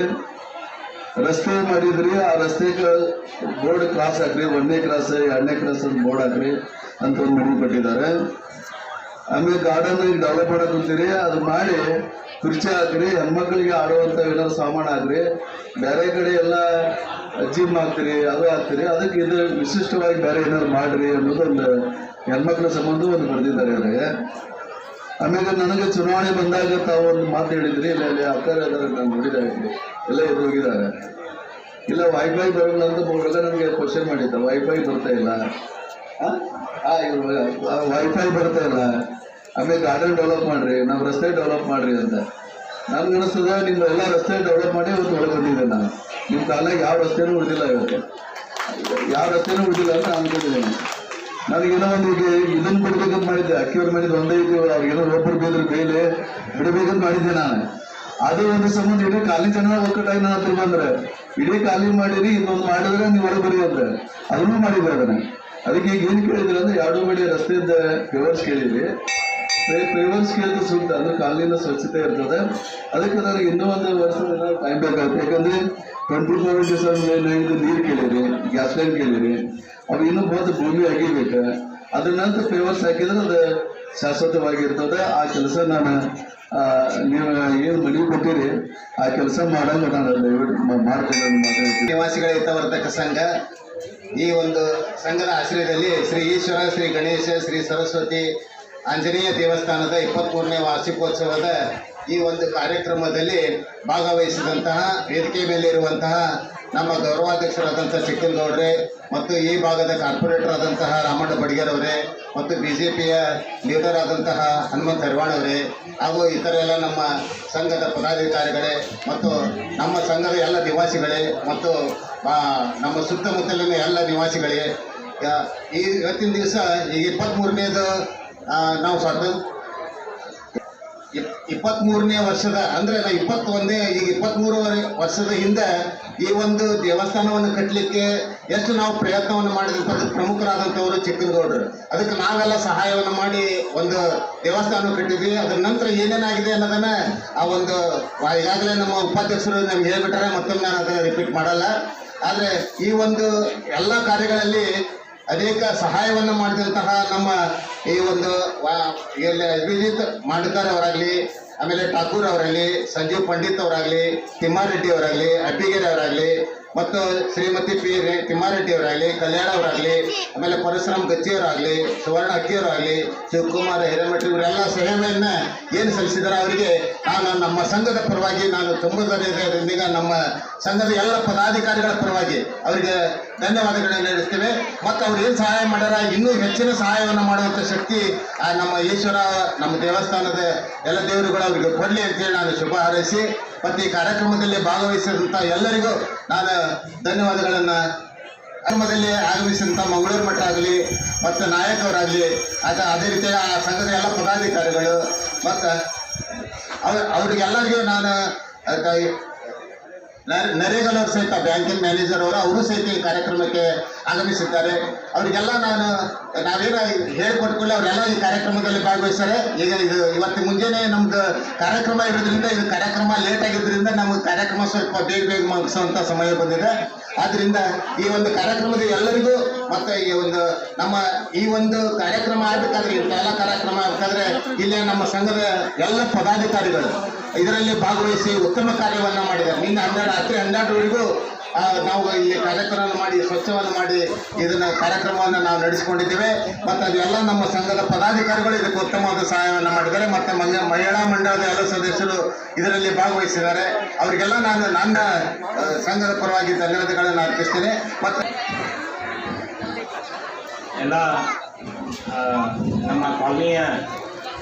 ರಸ್ತೆ ಮಾಡಿದ್ರಿ, ಆ ರಸ್ತೆಗೆ ಬೋರ್ಡ್ ಕ್ರಾಸ್ ಹಾಕ್ರಿ, 1ನೇ ಕ್ರಾಸ್ 2ನೇ ಕ್ರಾಸ್ ಅಂತ ಬೋರ್ಡ್ ಹಾಕ್ರಿ ಅಂತ ಒಂದು ಮನವಿ ಕೊಟ್ಟಿದ್ದಾರೆ. ಆಮೇಲೆ ಗಾರ್ಡನ್ ಈಗ ಡೆವಲಪ್ ಮಾಡಕ್ ಕುಂತೀರಿ, ಅದು ಮಾಡಿ ಕುರ್ಚಿ ಹಾಕ್ರಿ, ಹೆಣ್ಮಕ್ಳಿಗೆ ಆಡುವಂಥ ಏನಾದ್ರು ಸಾಮಾನು ಹಾಕ್ರಿ, ಬೇರೆ ಕಡೆ ಎಲ್ಲ ಜಿಮ್ ಹಾಕ್ತೀರಿ, ಅದು ಹಾಕ್ತೀರಿ, ಅದಕ್ಕೆ ಇದು ವಿಶಿಷ್ಟವಾಗಿ ಬೇರೆ ಏನಾದ್ರು ಮಾಡ್ರಿ ಅನ್ನೋದೊಂದು ಹೆಣ್ಮಕ್ಳ ಸಂಬಂಧ ಒಂದು ಬರೆದಿದ್ದಾರೆ ಅವರಿಗೆ. ಆಮೇಲೆ ನನಗೆ ಚುನಾವಣೆ ಬಂದಾಗ ತಾವು ಒಂದು ಮಾತು ಹೇಳಿದ್ರಿ, ಇಲ್ಲ ಇಲ್ಲಿ ಅಕ್ಕರೆ ಅದರ ನಾನು ನೋಡಿದ್ದಾರೆ, ಎಲ್ಲ ಎದುರು ಹೋಗಿದ್ದಾರೆ. ಇಲ್ಲ ವೈಫೈ ಬರೋಲ್ಲ ಅಂತ ಬೋರ್ಡ್ ನನಗೆ ಕ್ವಶನ್ ಮಾಡಿದ್ದ, ವೈಫೈ ಬರ್ತಾ ಇಲ್ಲ, ವೈಫೈ ಬರ್ತಾ ಇಲ್ಲ, ಆಮೇಲೆ ಗಾರ್ಡನ್ ಡೆವಲಪ್ ಮಾಡ್ರಿ, ನಮ್ಮ ರಸ್ತೆ ಡೆವಲಪ್ ಮಾಡ್ರಿ ಅಂತ. ನನ್ಗೆ ಅನಿಸ್ತದ ನಿಮ್ಮ ಎಲ್ಲ ರಸ್ತೆ ಡೆವಲಪ್ ಮಾಡಿ ಇವತ್ತು ಒಳಗೆ ಬಂದಿದ್ದೆ ನಾನು. ನಿಮ್ಮ ಕಾಲಾಗ ಯಾವ ರಸ್ತೆನೂ ಉಳಿದಿಲ್ಲ, ಇವತ್ತು ಯಾವ ರಸ್ತೆನೂ ಉಳಿದಿಲ್ಲ ಅಂತ ಅನ್ಕೊಂಡಿದ್ದೀನಿ. ನನಗೇನೋ ಒಂದು ಈಗ ಇದನ್ನು ಬಿಡ್ಬೇಕಂತ ಮಾಡಿದ್ದೆ, ಅಕ್ಕಿಯವ್ರು ಮಾಡಿದ್ದು ಒಂದೇ ಇದ್ದೀವಿ, ಅವ್ರಿಗೇನೋ ಒಬ್ಬರು ಬೇದ್ರೆ ಬೇಲೆ ಬಿಡಬೇಕಂತ ಮಾಡಿದ್ದೆ ನಾನು. ಅದು ಒಂದು ಸಂಬಂಧ ಇಡೀ ಕಾಲಿ ಜನ ಒಕ್ಕಟ್ಟಾಗಿ ನನ್ನ ಹತ್ರ ಬಂದ್ರೆ, ಇಡೀ ಖಾಲಿ ಮಾಡಿರಿ, ಇನ್ನೊಂದು ಮಾಡಿದ್ರೆ ನೀವು ಹೊರಗೆ ಬರೀ ಅಂತ ಅದನ್ನು ಮಾಡಿದ್ದೆ. ಅದಕ್ಕೆ ಈಗ ಏನು ಕೇಳಿದ್ರಿ ಅಂದ್ರೆ 2 ಗಡಿ ರಸ್ತೆಯಿಂದ ಫೇವರ್ಸ್ ಕೇಳಿದ್ರಿ. ಫೇವರ್ಸ್ ಕೇಳಿದ್ರೆ ಸೂಕ್ತ, ಅಂದ್ರೆ ಕಾಲಿನ ಸ್ವಚ್ಛತೆ ಇರ್ತದೆ. ಅದಕ್ಕೆ ನನಗೆ ಇನ್ನೂ ಒಂದು ವರ್ಷದಿಂದ ಟೈಮ್ ಬೇಕಾಗುತ್ತೆ. ಯಾಕಂದ್ರೆ 24/7 ನೀರು ಕೇಳಿರಿ, ಗ್ಯಾಸ್ ಲೈನ್ ಕೇಳಿರಿ, ಅವು ಇನ್ನೂ ಬಂದು ಭೂಮಿ ಆಗಿರ್ಬೇಕು. ಅದ್ರ ನಂತರ ಫೇವರ್ಸ್ ಹಾಕಿದ್ರೆ ಅದು ಶಾಶ್ವತವಾಗಿರ್ತದೆ. ಆ ಕೆಲಸ ನಾನು ನೀವು ಏನು ಮನವಿ ಕೊಟ್ಟಿರಿ ಆ ಕೆಲಸ ಮಾಡಂಗ ನಾನು ಮಾಡ್ತೇನೆ. ನಿವಾಸಿಗಳ ಹಿತವರ್ಧಕ ಸಂಘ ಈ ಒಂದು ಸಂಘದ ಆಶ್ರಯದಲ್ಲಿ ಶ್ರೀ ಈಶ್ವರ, ಶ್ರೀ ಗಣೇಶ, ಶ್ರೀ ಸರಸ್ವತಿ ಆಂಜನೇಯ ದೇವಸ್ಥಾನದ 23ನೇ ವಾರ್ಷಿಕೋತ್ಸವದ ಈ ಒಂದು ಕಾರ್ಯಕ್ರಮದಲ್ಲಿ ಭಾಗವಹಿಸಿದಂತಹ ವೇದಿಕೆ ಮೇಲೆ ಇರುವಂತಹ ನಮ್ಮ ಗೌರವಾಧ್ಯಕ್ಷರಾದಂಥ ಚಿಕ್ಕನಗೌಡ್ರೆ ಮತ್ತು ಈ ಭಾಗದ ಕಾರ್ಪೊರೇಟರ್ ಆದಂತಹ ರಾಮಣ್ಣ ಬಡಿಗೇರವರೇ ಮತ್ತು BJPಯ ಲೀಡರ್ ಆದಂತಹ ಹನುಮಂತ ಹರಿವಾಣವರೇ ಹಾಗೂ ಇತರ ಎಲ್ಲ ನಮ್ಮ ಸಂಘದ ಪದಾಧಿಕಾರಿಗಳೇ ಮತ್ತು ನಮ್ಮ ಸಂಘದ ಎಲ್ಲ ನಿವಾಸಿಗಳೇ ಮತ್ತು ನಮ್ಮ ಸುತ್ತಮುತ್ತಲಿನ ಎಲ್ಲ ನಿವಾಸಿಗಳೇ, ಈ ಇವತ್ತಿನ ದಿವಸ ಈಗ 23ನೇದು ನಾವು 23ನೇ ವರ್ಷದ ಅಂದರೆ 23 ವರ್ಷದ ಹಿಂದೆ ಈ ಒಂದು ದೇವಸ್ಥಾನವನ್ನು ಕಟ್ಟಲಿಕ್ಕೆ ಎಷ್ಟು ನಾವು ಪ್ರಯತ್ನವನ್ನು ಮಾಡಿದ್ವಿ. ಅದಕ್ಕೆ ಪ್ರಮುಖರಾದಂಥವರು ಚಿಕ್ಕನಗೌಡರು. ಅದಕ್ಕೆ ನಾವೆಲ್ಲ ಸಹಾಯವನ್ನು ಮಾಡಿ ಒಂದು ದೇವಸ್ಥಾನ ಕಟ್ಟಿದ್ವಿ. ಅದರ ನಂತರ ಏನೇನಾಗಿದೆ ಅನ್ನೋದನ್ನ ಆ ಒಂದು ಈಗಾಗಲೇ ನಮ್ಮ ಉಪಾಧ್ಯಕ್ಷರು ನಮ್ಗೆ ಹೇಳ್ಬಿಟ್ಟಾರೆ, ಮತ್ತೊಮ್ಮೆ ನಾನು ಅದನ್ನು ರಿಪೀಟ್ ಮಾಡಲ್ಲ. ಆದರೆ ಈ ಒಂದು ಎಲ್ಲ ಕಾರ್ಯಗಳಲ್ಲಿ ಅನೇಕ ಸಹಾಯವನ್ನು ಮಾಡಿದಂತಹ ನಮ್ಮ ಈ ಒಂದು ಅಭಿಜಿತ್ ಮಾಂಡಕರ್ ಅವರಾಗಲಿ, ಆಮೇಲೆ ಠಾಕೂರ್ ಅವರಾಗಲಿ, ಸಂಜೀವ್ ಪಂಡಿತ್ ಅವರಾಗಲಿ, ತಿಮ್ಮಾರೆಡ್ಡಿ ಅವರಾಗಲಿ, ಅಬ್ಬಿಗೆರೆ ಅವರಾಗಲಿ ಮತ್ತು ಶ್ರೀಮತಿ ತಿಮ್ಮಾರೆಡ್ಡಿ ಅವರಾಗಲಿ, ಕಲ್ಯಾಣ ಅವರಾಗಲಿ, ಆಮೇಲೆ ಪರಶುರಾಮ್ ಗಚ್ಚಿಯವರಾಗಲಿ, ಸುವರ್ಣ ಅಕ್ಕಿಯವರಾಗಲಿ, ಶಿವಕುಮಾರ ಹಿರೇಮಠ ಇವರೆಲ್ಲ ಸಹಾಯವನ್ನು ಏನು ಸಲ್ಲಿಸಿದಾರೆ ಅವರಿಗೆ ನಾನು ನಮ್ಮ ಸಂಘದ ಪರವಾಗಿ ನಾನು ತುಂಬುವುದರಿಂದ ನಮ್ಮ ಸಂಘದ ಎಲ್ಲ ಪದಾಧಿಕಾರಿಗಳ ಪರವಾಗಿ ಅವರಿಗೆ ಧನ್ಯವಾದಗಳನ್ನು ನೀಡುತ್ತೇವೆ. ಮತ್ತು ಅವ್ರು ಏನು ಸಹಾಯ ಮಾಡ್ಯಾರ ಇನ್ನೂ ಹೆಚ್ಚಿನ ಸಹಾಯವನ್ನು ಮಾಡುವಂಥ ಶಕ್ತಿ ನಮ್ಮ ಈಶ್ವರ, ನಮ್ಮ ದೇವಸ್ಥಾನದ ಎಲ್ಲ ದೇವರುಗಳು ಅವರಿಗೆ ಕೊಡಲಿ ಅಂತೇಳಿ ನಾನು ಶುಭ ಹಾರೈಸಿ ಮತ್ತು ಈ ಕಾರ್ಯಕ್ರಮದಲ್ಲಿ ಭಾಗವಹಿಸಿದಂಥ ಎಲ್ಲರಿಗೂ ನಾನು ಧನ್ಯವಾದಗಳನ್ನು ಕಾರ್ಯಕ್ರಮದಲ್ಲಿ ಆಗಮಿಸಿದಂಥ ಮಂಗಳೂರು ಮಠ ಆಗಲಿ ಮತ್ತು ನಾಯಕ್ ಅವರಾಗಲಿ, ಅದೇ ರೀತಿಯ ಆ ಸಂಘದ ಎಲ್ಲ ಪದಾಧಿಕಾರಿಗಳು ಮತ್ತು ಅವರಿಗೆಲ್ಲರಿಗೂ ನಾನು ನರೇಗಲ್ ಅವರು ಸಹಿತ ಬ್ಯಾಂಕಿನ ಮ್ಯಾನೇಜರ್ ಅವರು ಸಹಿತ ಈ ಕಾರ್ಯಕ್ರಮಕ್ಕೆ ಆಗಮಿಸಿದ್ದಾರೆ. ಅವರಿಗೆಲ್ಲ ನಾವೇನ ಹೇಳಿಕೊಟ್ಕೊಳ್ಳಿ ಅವರೆಲ್ಲ ಈ ಕಾರ್ಯಕ್ರಮದಲ್ಲಿ ಭಾಗವಹಿಸ್ತಾರೆ. ಈಗ ಇದು ಇವತ್ತು ಮುಂಜಾನೆ ನಮ್ದು ಕಾರ್ಯಕ್ರಮ ಇರೋದ್ರಿಂದ ಇದು ಕಾರ್ಯಕ್ರಮ ಲೇಟ್ ಆಗಿದ್ದರಿಂದ ನಮ್ಗೆ ಕಾರ್ಯಕ್ರಮ ಸ್ವಲ್ಪ ಬೇಗ ಮುಗಿಸುವಂಥ ಸಮಯ ಬಂದಿದೆ. ಆದ್ದರಿಂದ ಈ ಒಂದು ಕಾರ್ಯಕ್ರಮದ ಎಲ್ಲರಿಗೂ ಮತ್ತು ಈ ಒಂದು ಕಾರ್ಯಕ್ರಮ ಆಗಬೇಕಾದ್ರೆ ಎಲ್ಲ ಕಾರ್ಯಕ್ರಮ ಆಗಬೇಕಾದ್ರೆ ಇಲ್ಲೇ ನಮ್ಮ ಸಂಘದ ಎಲ್ಲ ಪದಾಧಿಕಾರಿಗಳು ಇದರಲ್ಲಿ ಭಾಗವಹಿಸಿ ಉತ್ತಮ ಕಾರ್ಯವನ್ನು ಮಾಡಿದ್ದಾರೆ. ನಿನ್ನೆ ರಾತ್ರಿ 12ವರೆಗೂ ನಾವು ಇಲ್ಲಿ ಕಾರ್ಯಕ್ರಮ ಮಾಡಿ ಸ್ವಚ್ಛವನ್ನು ಮಾಡಿ ಇದನ್ನು ಕಾರ್ಯಕ್ರಮವನ್ನು ನಾವು ನಡೆಸಿಕೊಂಡಿದ್ದೇವೆ. ಮತ್ತು ಅದೆಲ್ಲ ನಮ್ಮ ಸಂಘದ ಪದಾಧಿಕಾರಿಗಳು ಇದಕ್ಕೆ ಉತ್ತಮವಾದ ಸಹಾಯವನ್ನು ಮಾಡಿದ್ದಾರೆ. ಮತ್ತು ಮಹಿಳಾ ಮಂಡಳದ ಎಲ್ಲ ಸದಸ್ಯರು ಇದರಲ್ಲಿ ಭಾಗವಹಿಸಿದ್ದಾರೆ. ಅವರಿಗೆಲ್ಲ ನಾನು ನನ್ನ ಸಂಘದ ಪರವಾಗಿ ಧನ್ಯವಾದಗಳನ್ನು ಅರ್ಪಿಸ್ತೇನೆ. ಮತ್ತು ಎಲ್ಲ ನಮ್ಮ ಕಾಲನಿಯ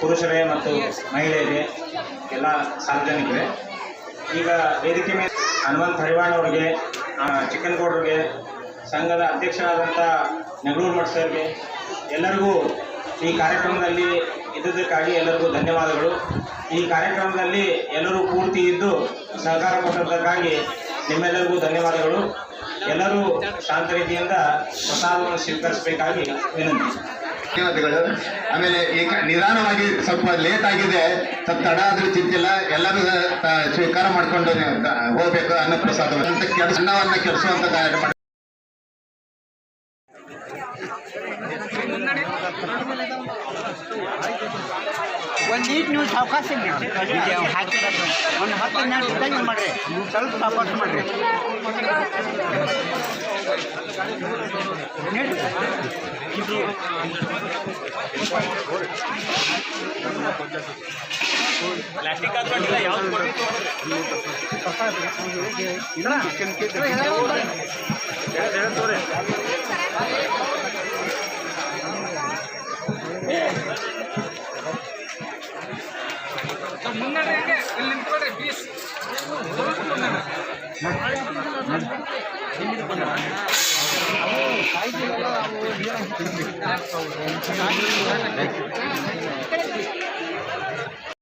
ಪುರುಷರೇ ಮತ್ತು ಮಹಿಳೆಯರೇ, ಎಲ್ಲ ಸಾರ್ವಜನಿಕರೇ, ಈಗ ವೇದಿಕೆ ಮೇಲೆ ಹನುಮಂತ ಹರಿವಾಣ್ ಅವರಿಗೆ, ಚಿಕ್ಕನಗೌಡರಿಗೆ, ಸಂಘದ ಅಧ್ಯಕ್ಷರಾದಂಥ ನೆಗಳೂರು ಮಠ ಸರ್ಗೆ ಎಲ್ಲರಿಗೂ ಈ ಕಾರ್ಯಕ್ರಮದಲ್ಲಿ ಇದ್ದುದಕ್ಕಾಗಿ ಎಲ್ಲರಿಗೂ ಧನ್ಯವಾದಗಳು. ಈ ಕಾರ್ಯಕ್ರಮದಲ್ಲಿ ಎಲ್ಲರೂ ಪೂರ್ತಿ ಇದ್ದು ಸಹಕಾರ ಕೊಟ್ಟದ್ದಕ್ಕಾಗಿ ನಿಮ್ಮೆಲ್ಲರಿಗೂ ಧನ್ಯವಾದಗಳು. ಎಲ್ಲರೂ ಶಾಂತ ರೀತಿಯಿಂದ ಪ್ರಸಾದವನ್ನು ಸ್ವೀಕರಿಸಬೇಕಾಗಿ ವಿನಂತಿ. ಧನ್ಯವಾದಗಳು. ಆಮೇಲೆ ಈಗ ನಿಧಾನವಾಗಿ ಸ್ವಲ್ಪ ಲೇಟ್ ಆಗಿದೆ, ಸ್ವಲ್ಪ ತಡ ಆದ್ರೂ ಚಿಂತಿಲ್ಲ, ಎಲ್ಲರೂ ಸ್ವೀಕಾರ ಮಾಡ್ಕೊಂಡು ಹೋಗ್ಬೇಕು. ಅನ್ನ ಪ್ರಸಾದ ಅನ್ನವನ್ನು ಕೆಡಿಸುವಂತ ಕಾರ್ಯ ಮಾಡಿ ಒಂದು ನೀಟ್ ನೀವು ಸಾವಕಾಶ ಹಾಕಿರೋದು ಒಂದು 10 ನಿಮಿಷ ಮಾಡಿರಿ, ಸ್ವಲ್ಪ ಸಾವಕಾಶ ಮಾಡಿರಿ. ಪ್ಲಾಸ್ಟಿಕ್ ಹಾಕೊಂಡಿಲ್ಲ ಯಾವ್ದು ಮುನ್ನಡೆ ಇಲ್ಲಿ ನಿಂತ್ಕೊಳ್ರಿ ಪ್ಲೀಸ್.